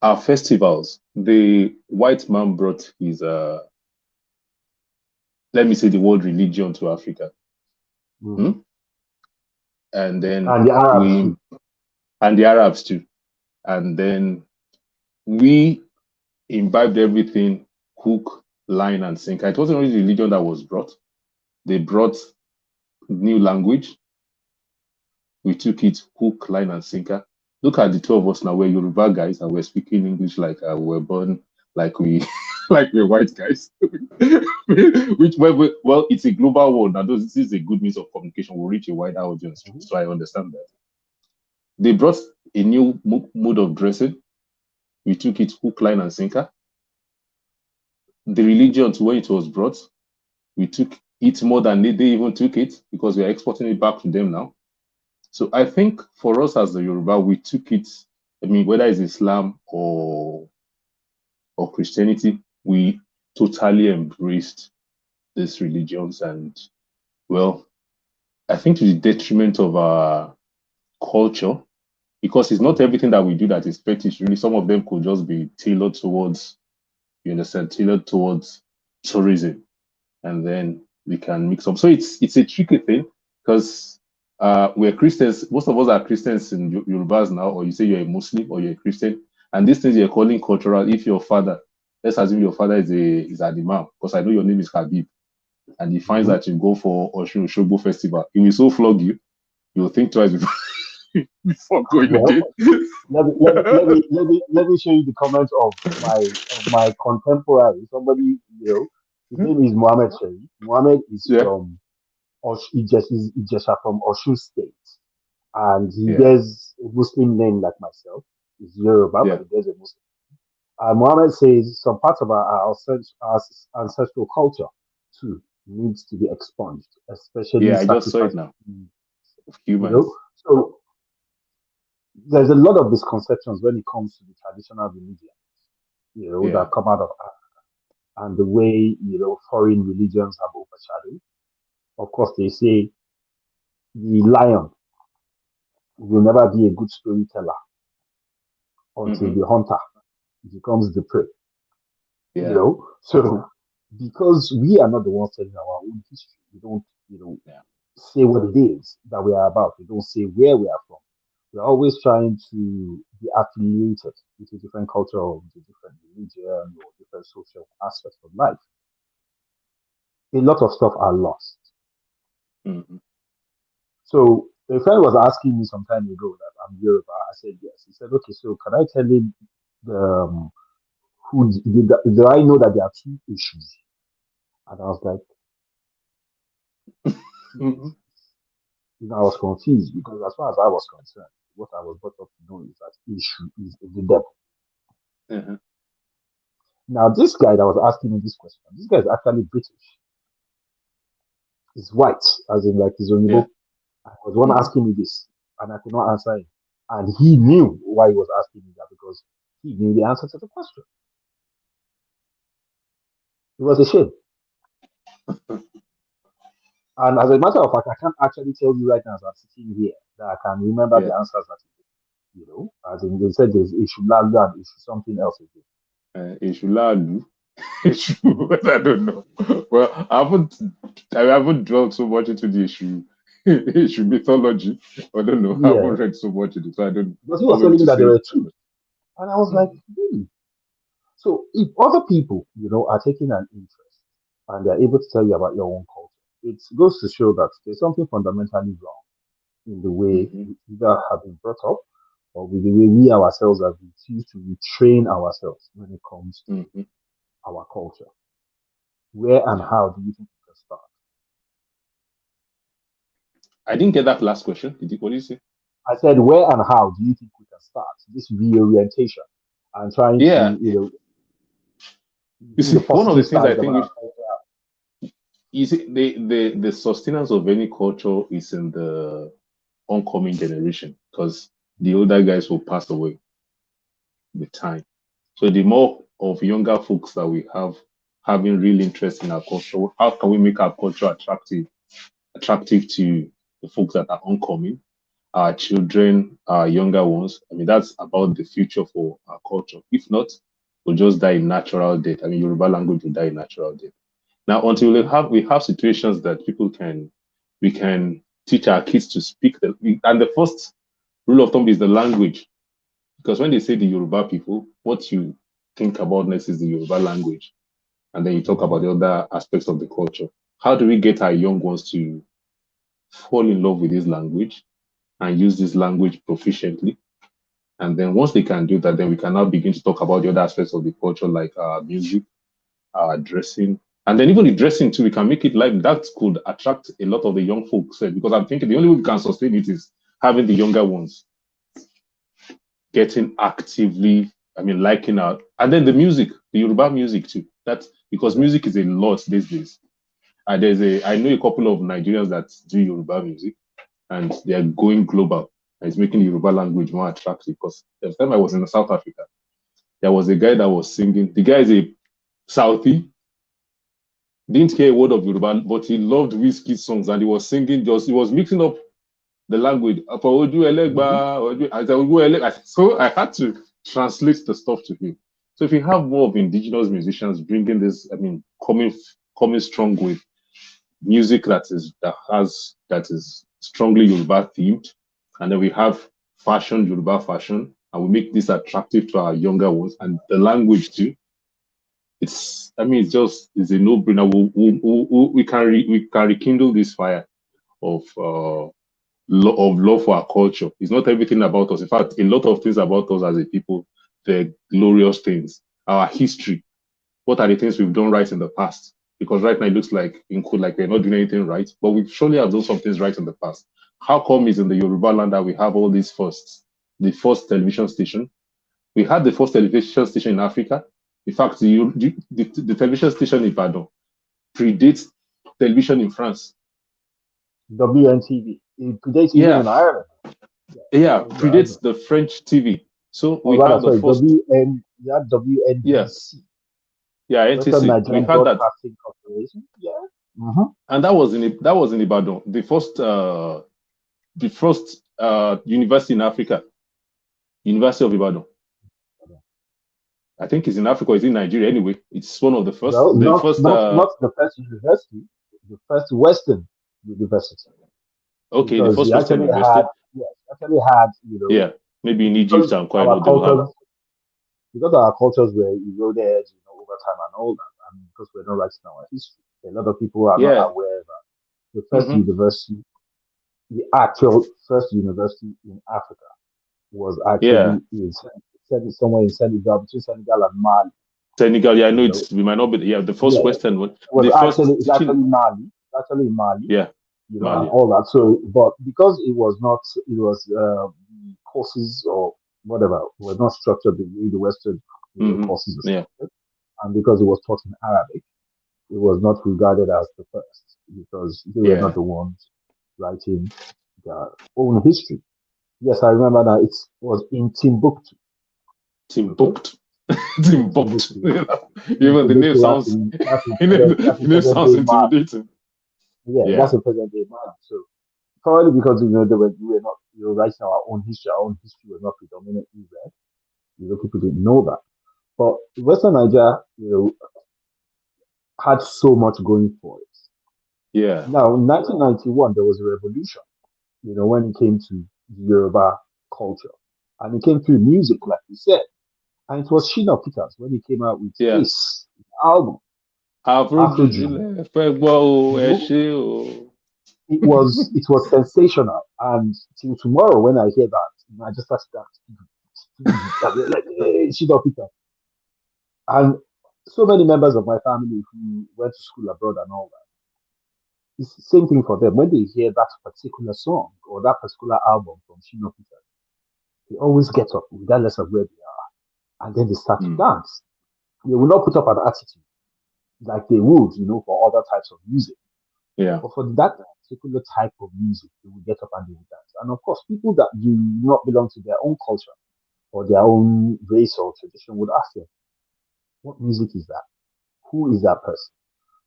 [SPEAKER 2] Our festivals, the white man brought his let me say the world religion to Africa. And then
[SPEAKER 1] and the Arabs too.
[SPEAKER 2] And the Arabs too. And then we imbibed everything hook, line, and sinker. It wasn't really religion that was brought. They brought new language. We took it hook, line, and sinker. Look at the two of us now. We're Yoruba guys, and we're speaking English like we were born, like we, like we're white guys. Which, well, it's a global world. Now, this is a good means of communication. We'll reach a wider audience.
[SPEAKER 1] Mhm.
[SPEAKER 2] So I understand that. They brought a new mode of dressing. We took it hook, line, and sinker. The religion, to when it was brought, we took it more than they even took it because we are exporting it back to them now. So I think for us as the Yoruba, we took it. I mean, whether it's Islam or Christianity, we totally embraced these religions, and well, I think to the detriment of our culture, because it's not everything that we do that is fetish. Really, some of them could just be tailored towards, you understand, tailored towards tourism, and then we can mix up. So it's a tricky thing because we're Christians. Most of us are Christians in Yorubas now, or you say you're a Muslim or you're a Christian, and these things you're calling cultural. If your father, let's assume your father is an imam, because I know your name is Habib, and he finds
[SPEAKER 1] Mhm.
[SPEAKER 2] that you go for Oshun Shogbo festival, he will so flog you, you'll think twice before, before going
[SPEAKER 1] Well,
[SPEAKER 2] again.
[SPEAKER 1] let me show you the comments of my contemporary. Somebody, his name is Mohammed Sherry. Mohammed is
[SPEAKER 2] Yeah,
[SPEAKER 1] from Ijesha from Osun State, and he
[SPEAKER 2] yeah,
[SPEAKER 1] bears a Muslim name like myself. He's Yoruba, but
[SPEAKER 2] yeah,
[SPEAKER 1] he bears a Muslim. Mohammed says some parts of our ancestral culture too needs to be expunged, especially
[SPEAKER 2] yeah. I just saw it
[SPEAKER 1] sacrifice.
[SPEAKER 2] now. Of
[SPEAKER 1] You know,
[SPEAKER 2] humans.
[SPEAKER 1] so there's a lot of misconceptions when it comes to the traditional religion, that
[SPEAKER 2] Yeah.
[SPEAKER 1] come out of Africa and the way, foreign religions have overshadowed. Of course, they say the lion will never be a good storyteller until
[SPEAKER 2] Hmm.
[SPEAKER 1] the hunter becomes the prey.
[SPEAKER 2] Yeah.
[SPEAKER 1] So because we are not the ones telling our own history, we don't,
[SPEAKER 2] Yeah.
[SPEAKER 1] say what it is that we are about. We don't say where we are from. We're always trying to be affiliated with a different culture or with a different religion or different social aspects of life. A lot of stuff are lost.
[SPEAKER 2] Hmm.
[SPEAKER 1] So a friend was asking me some time ago that I'm Yoruba. I said yes. He said, okay, so can I tell him the do I know that there are two issues? And I was like, two
[SPEAKER 2] Hmm.
[SPEAKER 1] issues. I was confused because as far as I was concerned, what I was brought up to know is that issue is the devil.
[SPEAKER 2] Uh-huh.
[SPEAKER 1] Now, this guy that was asking me this question, this guy is actually British. He's white, as in like he's
[SPEAKER 2] Yeah.
[SPEAKER 1] Oyinbo. I was one
[SPEAKER 2] Hmm.
[SPEAKER 1] asking me this, and I could not answer him. And he knew why he was asking me that because he knew the answer to the question. It was a shame. And as a matter of fact, I can't actually tell you right now as I'm sitting here that I can remember
[SPEAKER 2] Yeah.
[SPEAKER 1] the answers that as in they said there's issue Lalu and issue something else again.
[SPEAKER 2] Ishulalu.
[SPEAKER 1] Mhm.
[SPEAKER 2] I don't know. Well, I haven't dwelled so much into the issue mythology. I don't know. I haven't
[SPEAKER 1] Yeah,
[SPEAKER 2] read so much into it, so I don't.
[SPEAKER 1] because he
[SPEAKER 2] I'll
[SPEAKER 1] was
[SPEAKER 2] be able
[SPEAKER 1] telling me
[SPEAKER 2] to
[SPEAKER 1] that there
[SPEAKER 2] say.
[SPEAKER 1] were two, and I was like,
[SPEAKER 2] Mhm.
[SPEAKER 1] really? So if other people, are taking an interest and they're able to tell you about your own culture, it goes to show that there's something fundamentally wrong in the way
[SPEAKER 2] Mhm.
[SPEAKER 1] we either have been brought up or with the way we ourselves have refused to retrain ourselves when it comes to
[SPEAKER 2] Mhm.
[SPEAKER 1] our culture. Where and
[SPEAKER 2] Yeah.
[SPEAKER 1] how do you think we can start?
[SPEAKER 2] I didn't get that last question. What did you say?
[SPEAKER 1] I said, where and how do you think we can start this reorientation and trying to,
[SPEAKER 2] Yeah. You
[SPEAKER 1] bring the
[SPEAKER 2] see, one of the
[SPEAKER 1] positive
[SPEAKER 2] things I
[SPEAKER 1] sides of
[SPEAKER 2] think
[SPEAKER 1] our
[SPEAKER 2] we
[SPEAKER 1] culture?
[SPEAKER 2] you see the sustenance of any culture is in the oncoming generation because the older guys will pass away with time. So the more of younger folks that we have having real interest in our culture, how can we make our culture attractive to the folks that are oncoming, our children, our younger ones? I mean, that's about the future for our culture. If not, we'll just die in natural death. I mean, Yoruba language will die in natural death. Now, until
[SPEAKER 1] Mhm.
[SPEAKER 2] we have situations that we can teach our kids to speak and the first rule of thumb is the language because when they say the Yoruba people, what you think about next is the Yoruba language, and then you talk about the other aspects of the culture. How do we get our young ones to fall in love with this language and use this language proficiently? And then once they can do that, then we can now begin to talk about the other aspects of the culture, like music, dressing, and then even the dressing too. We can make it like that could attract a lot of the young folks. Because I'm thinking the only way we can sustain it is having the younger ones getting actively, I mean, liking out, and then the music, the Yoruba music too. That's because music is a lot these days. And I know a couple of Nigerians that do Yoruba music, and they are going global. And it's making the Yoruba language more attractive. Because the time I was in South Africa, there was a guy that was singing. The guy is a Southie, didn't hear a word of Yoruba, but he loved whiskey songs, and he was singing. He was mixing up the language. So I had to translate the stuff to him. So if you have more of indigenous musicians bringing this, I mean, coming strong with music that is strongly Yoruba themed, and then we have Yoruba fashion, and we make this attractive to our younger ones, and the language too. It's it's a no-brainer. We can rekindle this fire of of love for our culture. It's not everything about us. In fact, a lot of things about us as a people, the glorious things, our history. What are the things we've done right in the past? Because right now it looks like we're not doing anything right, but we surely have done some things right in the past. How come it's in the Yoruba land that we have all these firsts? The first television station. We had the first television station in Africa. In fact, the television station in Ibadan predates television in France.
[SPEAKER 1] WNTV. It predates even in Ireland.
[SPEAKER 2] Yeah, predates the French TV. So we
[SPEAKER 1] rather,
[SPEAKER 2] had the
[SPEAKER 1] sorry,
[SPEAKER 2] first.
[SPEAKER 1] You had WNBC.
[SPEAKER 2] Yeah,
[SPEAKER 1] Western
[SPEAKER 2] NTC.
[SPEAKER 1] Nigerian
[SPEAKER 2] We had that.
[SPEAKER 1] Broadcasting Corporation. Yeah.
[SPEAKER 2] And that was in Ibadan. The first university in Africa. University of Ibadan. I think it's in Africa, it's in Nigeria anyway. It's one of the first.
[SPEAKER 1] Well,
[SPEAKER 2] The
[SPEAKER 1] not
[SPEAKER 2] first
[SPEAKER 1] not the first university, the first Western university.
[SPEAKER 2] Okay, the
[SPEAKER 1] Because
[SPEAKER 2] first
[SPEAKER 1] we
[SPEAKER 2] Western
[SPEAKER 1] actually
[SPEAKER 2] university.
[SPEAKER 1] had,
[SPEAKER 2] Yeah, maybe in Egypt
[SPEAKER 1] because
[SPEAKER 2] and quite
[SPEAKER 1] our
[SPEAKER 2] know they will have.
[SPEAKER 1] cultures, because our cultures were eroded, over time and all that, and because we're not writing our history, a lot of people are not
[SPEAKER 2] Yeah.
[SPEAKER 1] aware that the first university, the actual first university in Africa, was actually somewhere in Senegal, between Senegal and Mali.
[SPEAKER 2] Senegal, yeah, I know we might not be. Yeah, the first Western one.
[SPEAKER 1] It's actually Mali. Actually Mali.
[SPEAKER 2] Yeah.
[SPEAKER 1] Mali. And all that. So, but because it was the courses or whatever were not structured the way the Western courses are structured, and because it was taught in Arabic, it was not regarded as the first because they were not the ones writing their own history. Yes, I remember that it was in Timbuktu.
[SPEAKER 2] Timbuktu. Timbuktu. Even the name sounds. The name sounds intimidating.
[SPEAKER 1] Yeah, that's a present day Mali. So probably because we were not writing our own history. Our own history was not predominantly read. People didn't know that. But Western Nigeria, had so much going for it.
[SPEAKER 2] Yeah.
[SPEAKER 1] Now, in 1991, there was a revolution. When it came to Yoruba culture, and it came through music, like you said, and it was Shina Peters when he came out with Face album. It was sensational, and till tomorrow when I hear that, I just start like Shina Peters. And so many members of my family who went to school abroad and all that, it's the same thing for them. When they hear that particular song or that particular album from Shina Peters, they always get up, regardless of where they are, and then they start to dance. They will not put up an attitude like they would, for other types of music.
[SPEAKER 2] Yeah.
[SPEAKER 1] But for that particular type of music, they will get up and they will dance. And of course, people that do not belong to their own culture or their own race or tradition would ask them, what music is that? Who is that person?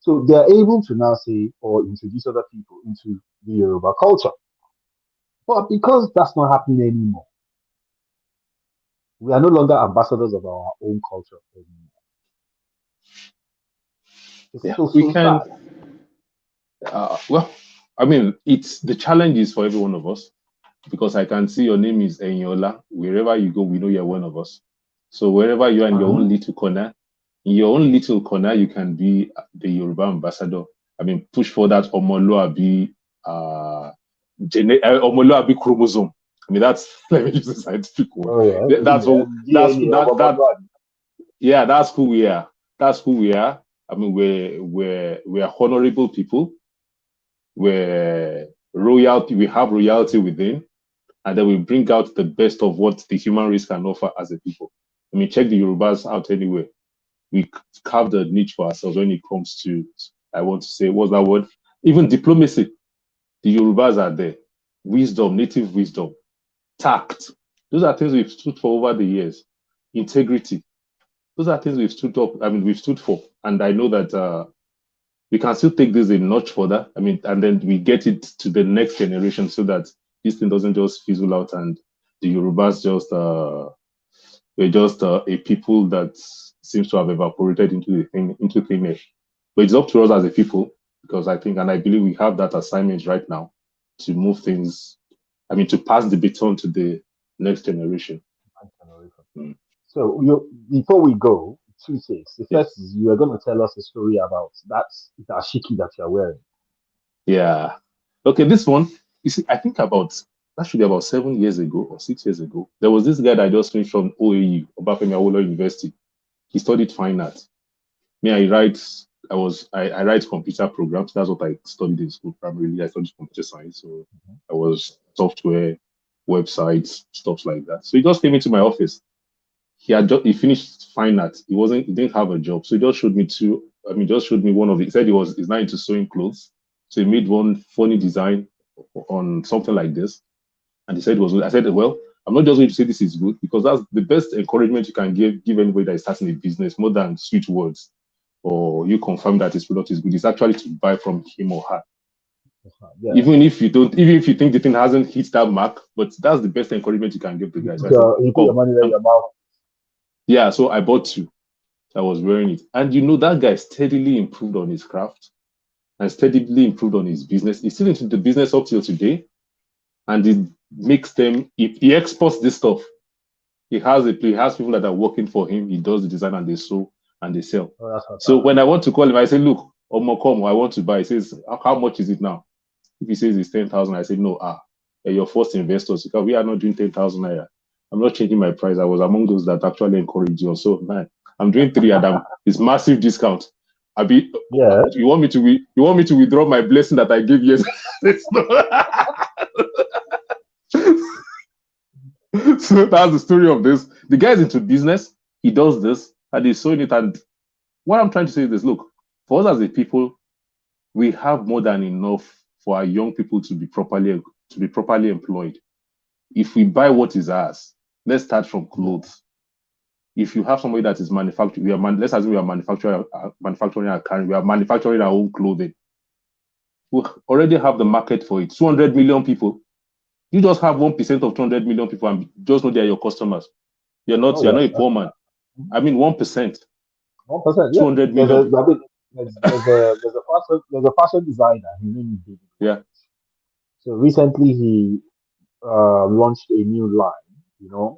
[SPEAKER 1] So they're able to now say or introduce other people into the Yoruba culture. But because that's not happening anymore, we are no longer ambassadors of our own culture anymore.
[SPEAKER 2] We can. Well, I mean, it's the challenge is for every one of us. because I can see your name is Enyola. Wherever you go, we know you're one of us. So wherever you are in your own little corner, in your own little corner, you can be the Yoruba ambassador. I mean, push for that Omoluabi, Omoluabi chromosome. I mean, that's let me use the scientific word.
[SPEAKER 1] Oh yeah,
[SPEAKER 2] That's what
[SPEAKER 1] DNA of Omoduabi.
[SPEAKER 2] yeah, that's who we are. That's who we are. I mean, we're honorable people. We're royalty. We have royalty within, and then we bring out the best of what the human race can offer as a people. I mean, check the Yorubas out anyway. We carved a niche for ourselves when it comes to, I want to say, what's that word? Even diplomacy. The Yorubas are there. Wisdom, native wisdom, tact. Those are things we've stood for over the years. Integrity. Those are things we've stood up. I mean, we've stood for, and I know that we can still take this a notch further. I mean, and then we get it to the next generation so that this thing doesn't just fizzle out and the Yorubas just we're just a people that seems to have evaporated into the thing into thin air. But it's up to us as a people because I think and I believe we have that assignment right now to move things. I mean, to pass the baton to the next generation. Mm.
[SPEAKER 1] So before we go, two things. The
[SPEAKER 2] Yeah.
[SPEAKER 1] first is you are going to tell us a story about that dashiki that you're wearing.
[SPEAKER 2] Yeah. Okay, this one, you see, I think about that should be about 7 years ago or 6 years ago. There was this guy that I just finished from OAU, Obafemi Awolowo University. He studied fine art. Me, I write computer programs. That's what I studied in school primarily. I studied computer science, so I was software, websites, stuff like that. So he just came into my office. He finished fine art. He didn't have a job. So he just showed me just showed me one of it. He said he's not into sewing clothes. So he made one funny design on something like this. And he said it was good. I said, well, I'm not just going to say this is good because that's the best encouragement you can give anybody that is starting a business, more than sweet words or you confirm that his product is good. It's actually to buy from him or her.
[SPEAKER 1] Yeah.
[SPEAKER 2] Even if you think the thing hasn't hit that mark, but that's the best encouragement you can give the guy. So I said,
[SPEAKER 1] You put your
[SPEAKER 2] come.
[SPEAKER 1] money where your mouth.
[SPEAKER 2] Yeah, so I bought two. I was wearing it. And that guy steadily improved on his craft and steadily improved on his business. He's still into the business up till today. And it makes them, if he exports this stuff, he has people that are working for him. He does the design and they sew and they sell.
[SPEAKER 1] Oh, that's
[SPEAKER 2] So
[SPEAKER 1] fantastic.
[SPEAKER 2] when I want to call him, I say, look, come, I want to buy. He says, how much is it now? If he says it's 10,000, I say, no, your first investors, because we are not doing 10,000 naira. I'm not changing my price. I was among those that actually encouraged you. So, man, I'm doing three and it's massive discount.
[SPEAKER 1] Yeah.
[SPEAKER 2] You want me to withdraw my blessing that I gave yesterday? So that's the story of this. The guy's into business. He does this and he's showing it. And what I'm trying to say is this: look, for us as a people, we have more than enough for our young people to be properly employed. If we buy what is ours, let's start from clothes. If you have somebody that is manufacturing, let's assume we are manufacturing our car, we are manufacturing our own clothing. We already have the market for it. 200 million people. You just have 1% of 200 million people and just know they are your customers.
[SPEAKER 1] Oh
[SPEAKER 2] You're not
[SPEAKER 1] yes.
[SPEAKER 2] a poor man. I mean 1%.
[SPEAKER 1] 1%. Yeah.
[SPEAKER 2] 200 million people.
[SPEAKER 1] There's a fashion designer. His name is David.
[SPEAKER 2] Yeah.
[SPEAKER 1] So recently he launched a new line,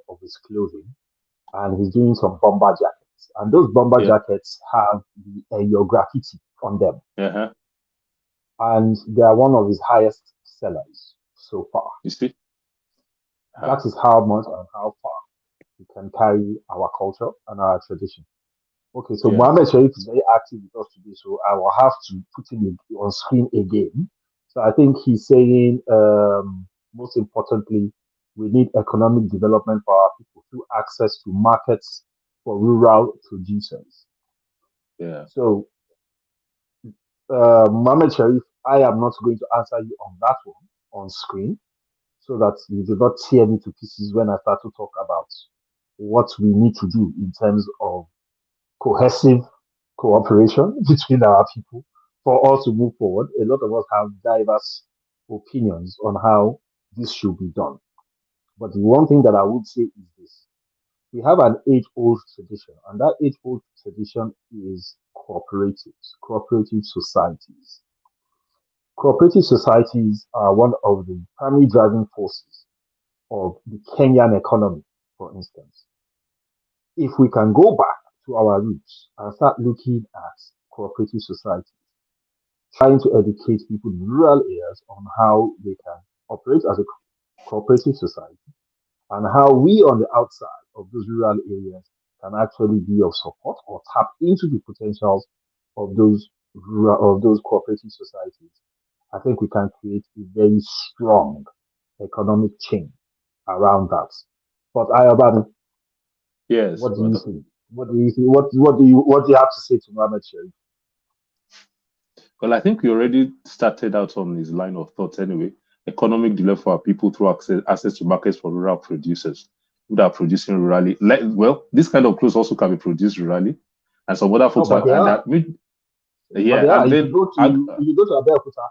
[SPEAKER 1] of his clothing, and he's doing some bomber jackets. And those bomber
[SPEAKER 2] Yeah.
[SPEAKER 1] jackets have your graffiti on them,
[SPEAKER 2] Uh-huh.
[SPEAKER 1] and they are one of his highest sellers so far.
[SPEAKER 2] You see?
[SPEAKER 1] That is how much and how far we can carry our culture and our tradition. Okay, so
[SPEAKER 2] Yeah.
[SPEAKER 1] Mohammed Sharif is very active with us today, so I will have to put him on screen again. So I think he's saying, most importantly, we need economic development for our people through access to markets for rural producers.
[SPEAKER 2] Yeah.
[SPEAKER 1] So, Mohammed Sharif, I am not going to answer you on that one on screen so that you do not tear me to pieces when I start to talk about what we need to do in terms of cohesive cooperation between our people for us to move forward. A lot of us have diverse opinions on how this should be done. But the one thing that I would say is this: we have an age old tradition, and that age old tradition is cooperatives, cooperative societies. Cooperative societies are one of the primary driving forces of the Kenyan economy, for instance. If we can go back to our roots and start looking at cooperative society, trying to educate people in rural areas on how they can operate as a cooperative society and how we on the outside of those rural areas can actually be of support or tap into the potentials of those cooperative societies. I think we can create a very strong economic chain around that. But Ayobami,
[SPEAKER 2] Yes,
[SPEAKER 1] what do you
[SPEAKER 2] brother.
[SPEAKER 1] think? What do you think? What do you have to say to Mohammed Sharif?
[SPEAKER 2] Well, I think we already started out on this line of thought anyway. Economic development for our people through access to markets for rural producers who are producing rurally. Well, this kind of clothes also can be produced rurally, and some other
[SPEAKER 1] No,
[SPEAKER 2] folks
[SPEAKER 1] but
[SPEAKER 2] are
[SPEAKER 1] they
[SPEAKER 2] and
[SPEAKER 1] are.
[SPEAKER 2] that
[SPEAKER 1] But they
[SPEAKER 2] yeah,
[SPEAKER 1] are.
[SPEAKER 2] and
[SPEAKER 1] If you
[SPEAKER 2] then
[SPEAKER 1] go to if you go to Abeokuta,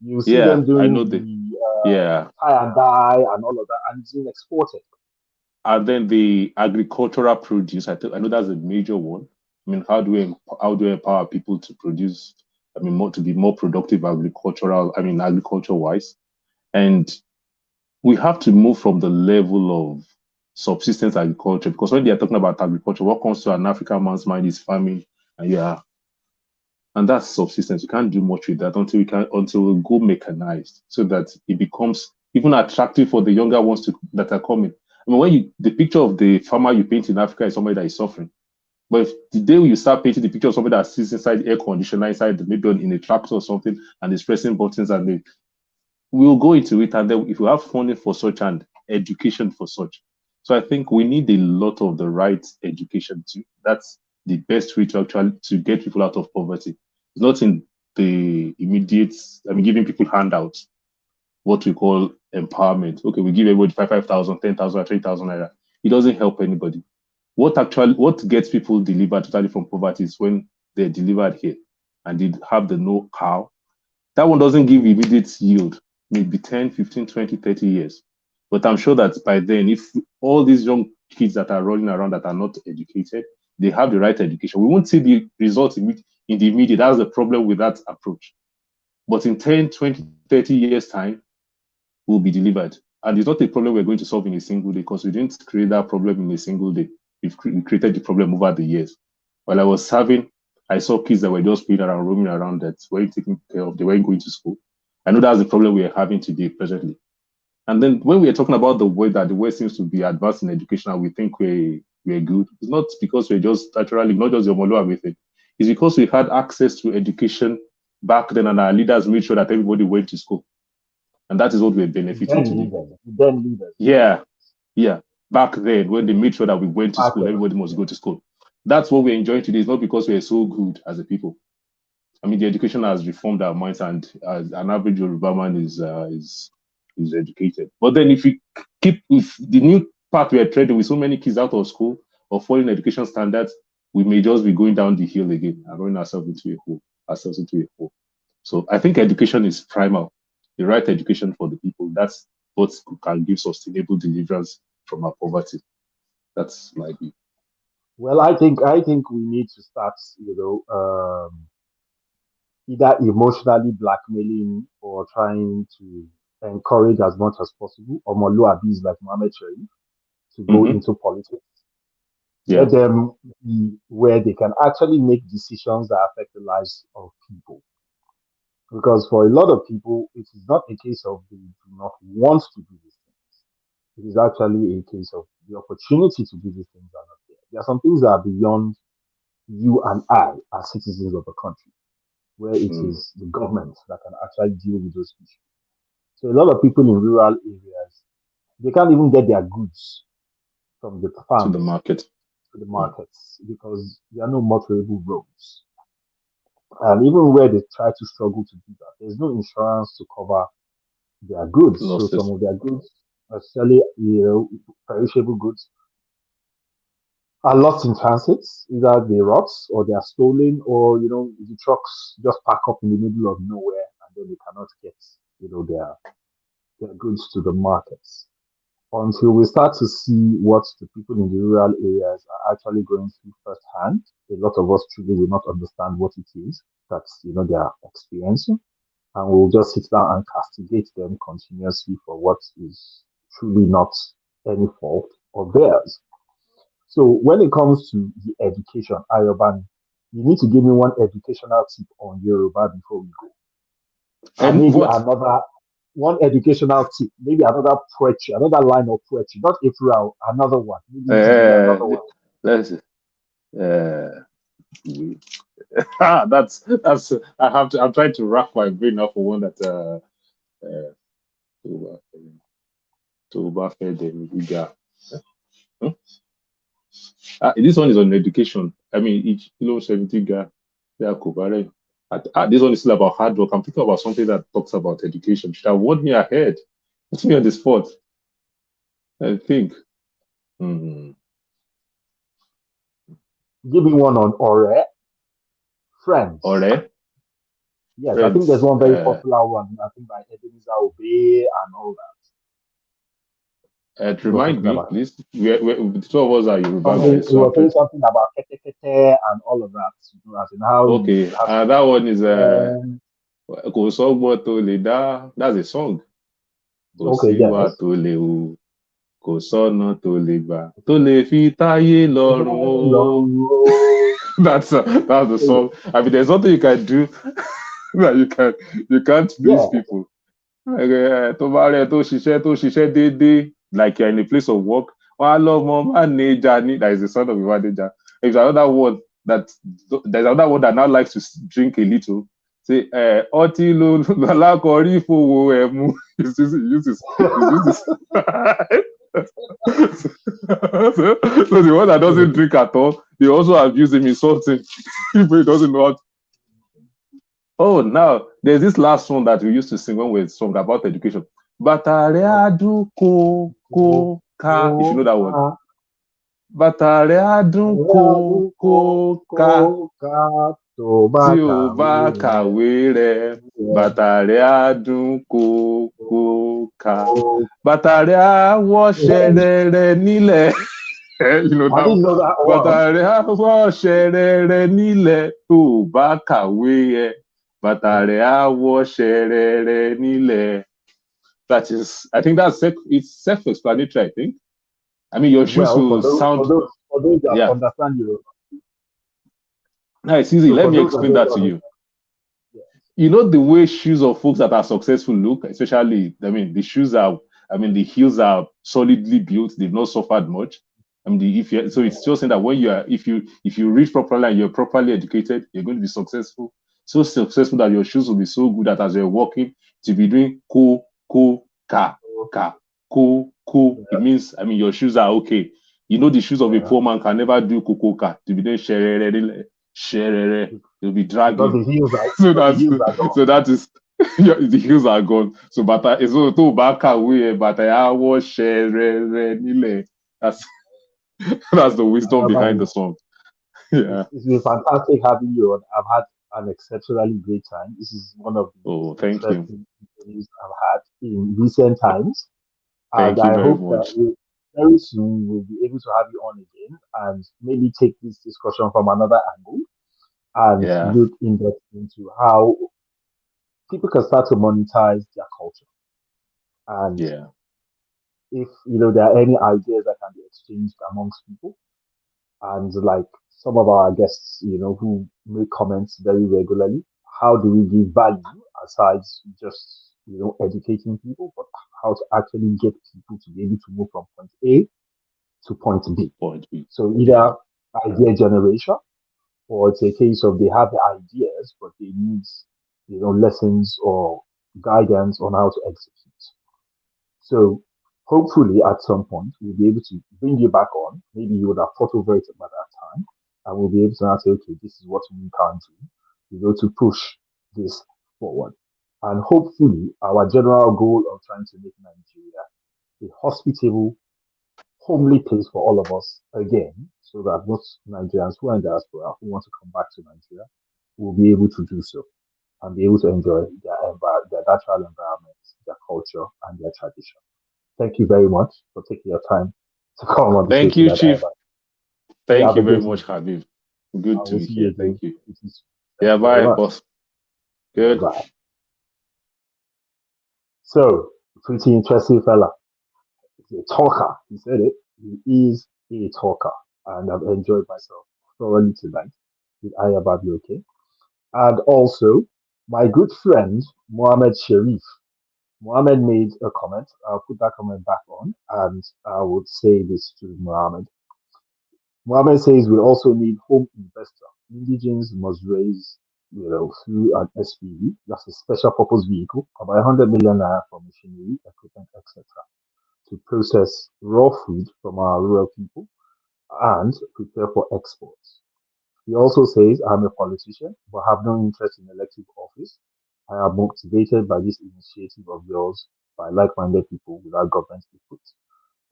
[SPEAKER 1] you see
[SPEAKER 2] yeah,
[SPEAKER 1] them
[SPEAKER 2] I
[SPEAKER 1] doing
[SPEAKER 2] know the
[SPEAKER 1] the
[SPEAKER 2] yeah,
[SPEAKER 1] tie and dye and all of that, and it's being exported.
[SPEAKER 2] and then the agricultural produce. I know that's a major one. I mean, how do we empower people to produce? I mean, more to be more productive agricultural. I mean, agriculture wise, and we have to move from the level of subsistence agriculture because when they are talking about agriculture, what comes to an African man's mind is farming, and yeah, and that's subsistence. You can't do much with that until we go mechanized, so that it becomes even attractive for the younger ones that are coming. I mean, the picture of the farmer you paint in Africa is somebody that is suffering. But if the day you start painting the picture of somebody that sits inside the air conditioner, inside maybe in a tractor or something, and is pressing buttons and we'll go into it, and then if we have funding for such and education for such. So I think we need a lot of the right education too. That's the best way to actually to get people out of poverty. It's not in the immediate, I mean, giving people handouts, what we call empowerment. Okay, we give everybody 5,000, 10,000, 3,000 naira. It doesn't help anybody. What gets people delivered totally from poverty is when they're delivered here and they have the know-how. That one doesn't give immediate yield, maybe 10, 15, 20, 30 years. But I'm sure that by then, if all these young kids that are running around that are not educated, they have the right education, we won't see the results in the immediate. That's the problem with that approach. But in 10, 20, 30 years' time, will be delivered. And it's not a problem we're going to solve in a single day because we didn't create that problem in a single day. We created the problem over the years. While I was serving, I saw kids that were just playing around, roaming around that weren't taken care of. They weren't going to school. I know that's the problem we are having today, presently. And then when we are talking about the way that the West seems to be advanced in education and we think we're good, it's not because we're just naturally, not just your Molo everything. It's because we had access to education back then and our leaders made sure that everybody went to school. And that is what we're benefiting
[SPEAKER 1] Then
[SPEAKER 2] today.
[SPEAKER 1] leaders, then leaders, yes,
[SPEAKER 2] Yeah, yeah. Back then, when they made sure that we went to
[SPEAKER 1] back
[SPEAKER 2] school,
[SPEAKER 1] then,
[SPEAKER 2] everybody must
[SPEAKER 1] yeah.
[SPEAKER 2] go to school. That's what we're enjoying today. It's not because we're so good as a people. I mean, the education has reformed our minds, and as an average Yoruba man is educated. But then, if the new path we are treading with so many kids out of school or following education standards, we may just be going down the hill again and running ourselves into a hole. So I think education is primal. The right education for the people. That's what can give sustainable deliverance from our poverty. That's my view.
[SPEAKER 1] Well, I think we need to start, either emotionally blackmailing or trying to encourage as much as possible, or Moluabis like Mohammed Sharif to go
[SPEAKER 2] Mm-hmm.
[SPEAKER 1] into politics.
[SPEAKER 2] Yeah,
[SPEAKER 1] Let them be where they can actually make decisions that affect the lives of people. Because for a lot of people, it is not a case of they do not want to do these things. It is actually a case of the opportunity to do these things are not there. There are some things that are beyond you and I as citizens of the country, where it
[SPEAKER 2] mm.
[SPEAKER 1] is the government that can actually deal with those issues. So a lot of people in rural areas, they can't even get their goods from the
[SPEAKER 2] To the
[SPEAKER 1] farms
[SPEAKER 2] market.
[SPEAKER 1] to the
[SPEAKER 2] Mm.
[SPEAKER 1] markets because there are no motorable roads. And even where they try to struggle to do that, there's no insurance to cover their goods. So some
[SPEAKER 2] Losses
[SPEAKER 1] of their goods, especially perishable goods, are lost in transit. Either they rot or they are stolen, or the trucks just park up in the middle of nowhere and then they cannot get their goods to the markets. Until we start to see what the people in the rural areas are actually going through firsthand, a lot of us truly will not understand what it is that they are experiencing, and we'll just sit down and castigate them continuously for what is truly not any fault of theirs. So when it comes to the education, Ayobami, you need to give me one educational tip on Yoruba before we go. And
[SPEAKER 2] And
[SPEAKER 1] maybe
[SPEAKER 2] what?
[SPEAKER 1] another one educational tip, maybe another poetry, another line of poetry, not April, another one. Maybe give me
[SPEAKER 2] Uh,
[SPEAKER 1] another one.
[SPEAKER 2] let's uh, that's I have to I'm trying to rack my brain now for one that uh to fed the this one is on education. I mean, each kilo 70 guy, yeah, Kubare. This one is still about hard work. I'm thinking about something that talks about education. Should have warned me ahead. Put me on the spot. I think. Hmm.
[SPEAKER 1] Give me one on Ore, friends.
[SPEAKER 2] Ore,
[SPEAKER 1] Yes, I think there's
[SPEAKER 2] friends.
[SPEAKER 1] one very popular one. I think by Ebenezer Obey and all that. He was
[SPEAKER 2] Remind
[SPEAKER 1] talking
[SPEAKER 2] me,
[SPEAKER 1] about
[SPEAKER 2] please. The two of us are Yoruba
[SPEAKER 1] something.
[SPEAKER 2] guys,
[SPEAKER 1] He
[SPEAKER 2] so I'm
[SPEAKER 1] was saying
[SPEAKER 2] trying.
[SPEAKER 1] something about kete kete and all of that. As in how you
[SPEAKER 2] Okay,
[SPEAKER 1] have to
[SPEAKER 2] that one is
[SPEAKER 1] friends.
[SPEAKER 2] kò sọ́gbọ́n tó lè dá. That's a song. Kò
[SPEAKER 1] Okay,
[SPEAKER 2] síwà
[SPEAKER 1] yes.
[SPEAKER 2] tó lè hù, kò sọ́nà tó lè gbà, tó lè fi táyé lọ́rùn o. That's the song. I mean, there's nothing you can do that you can't please
[SPEAKER 1] Yeah,
[SPEAKER 2] people. Tó bá rẹ tó ṣiṣẹ́ déédéé, like you're in a place of work, wọn á lọ́mọ manager ní, that is the son of a manager. There's another one that now likes to drink a little. Say, ọtí ló lákọrí fowó ẹ̀ mú. He uses. So the one that doesn't drink at all, they also abuse him insulting if he doesn't know how to. Oh, now there's this last one that we used to sing when we were song about education. Batare adun ko ka. If you know that one. Batare adun ko ka. Tí o bá kàwé rẹ̀, bàtà rẹ̀ á dún kókó. Bàtà rẹ̀ á wọṣẹ́ rẹ̀ nílẹ̀. You know
[SPEAKER 1] I
[SPEAKER 2] that
[SPEAKER 1] didn't know that
[SPEAKER 2] bàtà
[SPEAKER 1] one.
[SPEAKER 2] rẹ̀ á wọṣẹ́ rẹ̀ nílẹ̀ tó o bá kàwé ẹ̀. Bàtà rẹ̀ á wọṣẹ́ rẹ̀ nílẹ̀. That is, I think it's self-explanatory, I think. I mean, your shoes
[SPEAKER 1] Well,
[SPEAKER 2] will sound,
[SPEAKER 1] for those that
[SPEAKER 2] yeah.
[SPEAKER 1] understand you,
[SPEAKER 2] No, it's easy.
[SPEAKER 1] so
[SPEAKER 2] Let
[SPEAKER 1] for
[SPEAKER 2] me
[SPEAKER 1] those that
[SPEAKER 2] explain
[SPEAKER 1] don't
[SPEAKER 2] that to
[SPEAKER 1] understand,
[SPEAKER 2] you.
[SPEAKER 1] yeah.
[SPEAKER 2] You know the way shoes of folks that are successful look, especially, I mean, the heels are solidly built. They've not suffered much. I mean, so it's just saying that when if you read properly and you're properly educated, you're going to be successful. So successful that your shoes will be so good that as you're walking, to be doing ko. It means, I mean, your shoes are okay. You know, the shoes of a
[SPEAKER 1] Yeah.
[SPEAKER 2] poor man can never do ka. To be doing shere, they'll be
[SPEAKER 1] Because
[SPEAKER 2] dragging.
[SPEAKER 1] the heels are
[SPEAKER 2] so
[SPEAKER 1] because the
[SPEAKER 2] that's
[SPEAKER 1] heels are gone.
[SPEAKER 2] so that is the heels are gone. So bàtà èso tó bá kàwé ẹ bàtà á wọ ṣẹrẹrẹ nílẹ̀. That's that's the wisdom behind the song. Yeah.
[SPEAKER 1] It's been fantastic having you on. I've had an exceptionally great time. This is one of the most
[SPEAKER 2] Oh, thank you.
[SPEAKER 1] interesting interviews I've had in recent times. And
[SPEAKER 2] Thank you
[SPEAKER 1] I
[SPEAKER 2] very
[SPEAKER 1] hope that
[SPEAKER 2] much.
[SPEAKER 1] very soon we'll be able to have you on again and maybe take this discussion from another angle and
[SPEAKER 2] Yeah.
[SPEAKER 1] look in depth into how people can start to monetize their culture. And
[SPEAKER 2] Yeah.
[SPEAKER 1] if there are any ideas that can be exchanged amongst people, and like some of our guests, who make comments very regularly, how do we give value aside just educating people, but how to actually get people to be able to move from point A to point B.
[SPEAKER 2] Point B.
[SPEAKER 1] So
[SPEAKER 2] Yeah.
[SPEAKER 1] either idea generation, or it's a case of they have the ideas, but they need lessons or guidance on how to execute. So hopefully at some point we'll be able to bring you back on. Maybe you would have thought over it by that time, and we'll be able to now say, okay, this is what we can do, to push this forward. And hopefully our general goal of trying to make Nigeria a hospitable, homely place for all of us again, so that most Nigerians who are in diaspora who want to come back to Nigeria will be able to do so and be able to enjoy their natural environment, their culture, and their tradition. Thank you very much for taking your time to come on the show
[SPEAKER 2] Thank you,
[SPEAKER 1] tonight,
[SPEAKER 2] Chief.
[SPEAKER 1] Ivan. You
[SPEAKER 2] Thank
[SPEAKER 1] have
[SPEAKER 2] you
[SPEAKER 1] a
[SPEAKER 2] very
[SPEAKER 1] great
[SPEAKER 2] much,
[SPEAKER 1] evening.
[SPEAKER 2] Habib.
[SPEAKER 1] I
[SPEAKER 2] Good to
[SPEAKER 1] will
[SPEAKER 2] be
[SPEAKER 1] see you
[SPEAKER 2] here.
[SPEAKER 1] again.
[SPEAKER 2] Thank you.
[SPEAKER 1] Thank
[SPEAKER 2] Yeah,
[SPEAKER 1] you very
[SPEAKER 2] bye,
[SPEAKER 1] much.
[SPEAKER 2] boss.
[SPEAKER 1] Yeah,
[SPEAKER 2] Good.
[SPEAKER 1] bye. So, pretty interesting fella. He's a talker. He said it. He is a talker. And I've enjoyed myself thoroughly tonight with Ayobami Oke. And also, my good friend, Mohammed Sharif. Mohammed made a comment. I'll put that comment back on. And I would say this to Mohammed. Mohammed says we also need home investor. Indigens must raise, through an SPV, that's a special purpose vehicle, about 100 million naira for machinery, equipment, etc., to process raw food from our rural people and prepare for exports. He also says, I'm a politician, but have no interest in elective office. I am motivated by this initiative of yours by like-minded people without government input,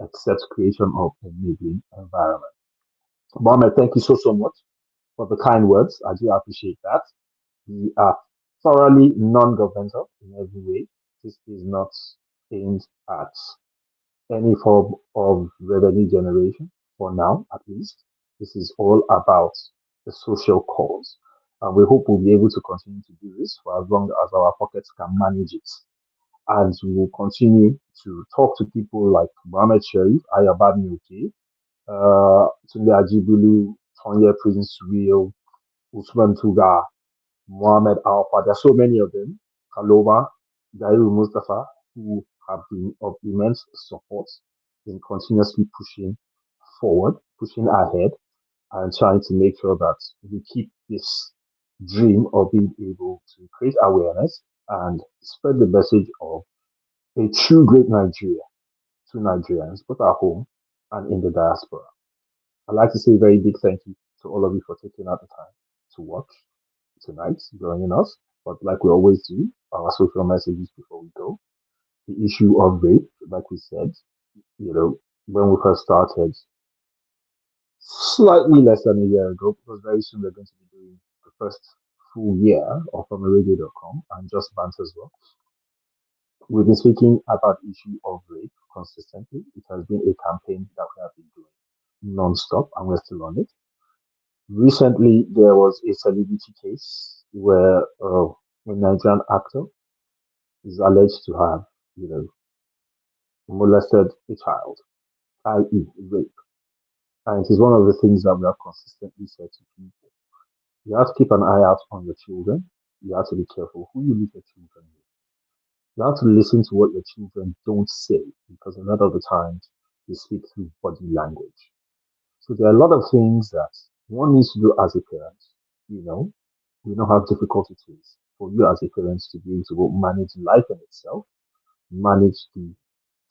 [SPEAKER 1] except creation of enabling environment. Mohammed, thank you so much for the kind words. I do appreciate that. We are thoroughly non-governmental in every way. This is not aimed at any form of revenue generation for now, at least. This is all about the social cause. And we hope we'll be able to continue to do this for as long as our pockets can manage it. And we will continue to talk to people like Mohammed Sharif, Ayabami Oke, Tunde Ajibulu, Tonya Prince Real, Usman Tuga, Mohammed Alpha. There are so many of them. Kaloma, Dairu Mustafa, who have been of immense support in continuously pushing forward, pushing ahead, and trying to make sure that we keep this dream of being able to create awareness and spread the message of a true great Nigeria to Nigerians, both at home and in the diaspora. I'd like to say a very big thank you to all of you for taking out the time to watch tonight, joining us. But like we always do, our social messages before we go. The issue of rape, like we said, when we first started, slightly less than a year ago, because very soon we're going to be doing the first full year of radio.com and just bant as well. We've been speaking about the issue of rape consistently. It has been a campaign that we have been doing non-stop, and we're still on it. Recently, there was a celebrity case where a Nigerian actor is alleged to have, you know, molested a child, i.e., rape. And it is one of the things that we have consistently said to people. You have to keep an eye out on your children. You have to be careful who you leave your children with. You have to listen to what your children don't say because a lot of the times they speak through body language. So there are a lot of things that one needs to do as a parent. You know, we know how difficult it is for you as a parent to be able to go manage life in itself, manage the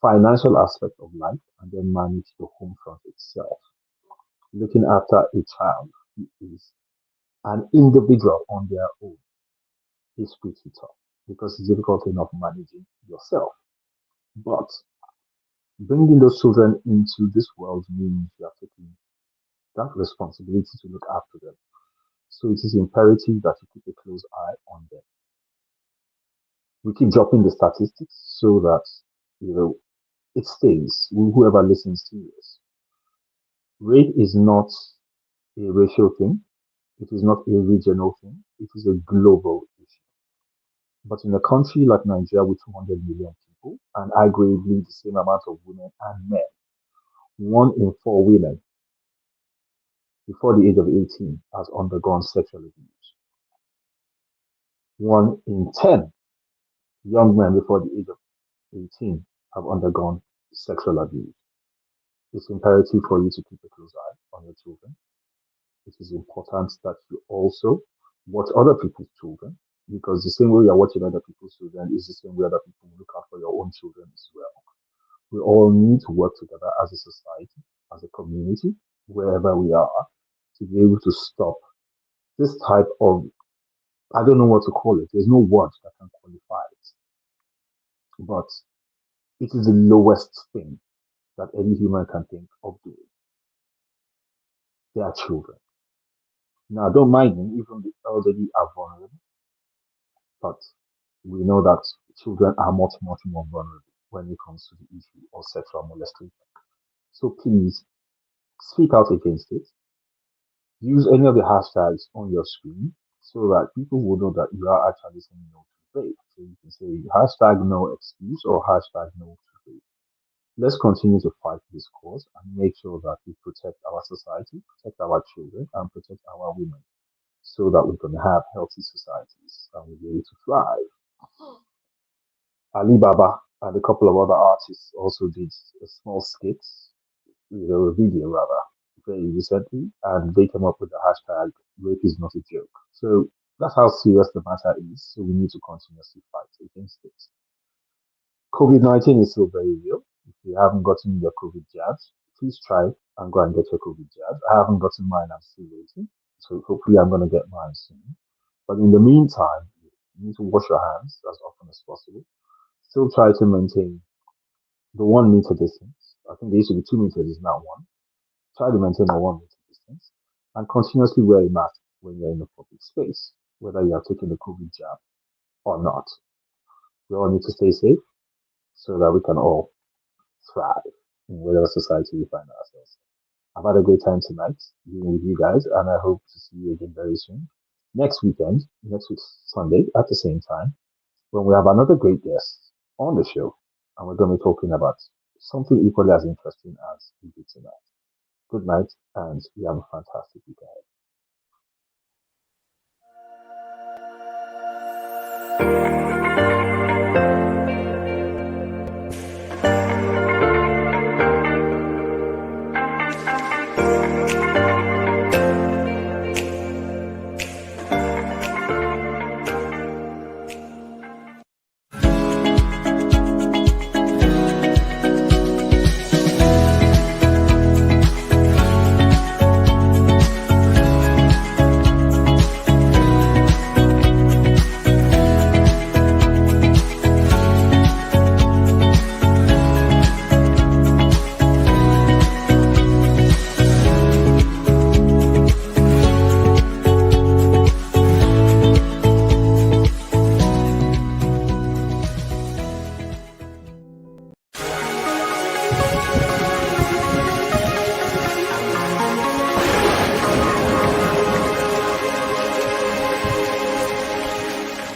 [SPEAKER 1] financial aspect of life, and then manage the home front itself. Looking after a child who is an individual on their own is pretty tough because it's difficult enough managing yourself. But bringing those children into this world means you are taking that responsibility to look after them. So it is imperative that you keep a close eye on them. We keep dropping the statistics so that it stays. Whoever listens to this, rape is not a racial thing. It is not a regional thing. It is a global issue. But in a country like Nigeria with 200 million people and arguably the same amount of women and men, 1 in 4 women before the age of 18 has undergone sexual abuse. 1 in 10 young men before the age of 18 have undergone sexual abuse. It's imperative for you to keep a close eye on your children. It is important that you also watch other people's children because the same way you're watching other people's children is the same way other people look out for your own children as well. We all need to work together as a society, as a community, wherever we are, to be able to stop this type of, I don't know what to call it. There's no word that can qualify it, but it is the lowest thing that any human can think of doing. They are children. Now, don't mind me, even the elderly are vulnerable, but we know that children are much, much more vulnerable when it comes to the issue of sexual molestation. So please speak out against it. Use any of the hashtags on your screen so that people will know that you are actually saying no to rape. So you can say hashtag no excuse or hashtag no to rape. Let's continue to fight this cause and make sure that we protect our society, protect our children, and protect our women so that we can have healthy societies and we'll be able to thrive. Alibaba and a couple of other artists also did a small skit, a video rather, very recently, and they came up with the hashtag rape is not a joke. So that's how serious the matter is. So we need to continuously fight against it. COVID-19 is still very real. If you haven't gotten your COVID jabs, please try and go and get your COVID jabs. I haven't gotten mine, I'm still waiting. So hopefully I'm going to get mine soon. But in the meantime, you need to wash your hands as often as possible. Still try to maintain the 1 meter distance. I think there used to be 2 meters, is now one. Try to maintain a 1 meter distance and continuously wear a mask when you're in a public space, whether you have taken the COVID jab or not. We all need to stay safe so that we can all thrive in whatever society we find ourselves. I've had a great time tonight being with you guys, and I hope to see you again very soon. Next weekend, next week Sunday at the same time, when we have another great guest on the show, and we're going to be talking about something equally as interesting as we did tonight. Good night, and you have a fantastic weekend.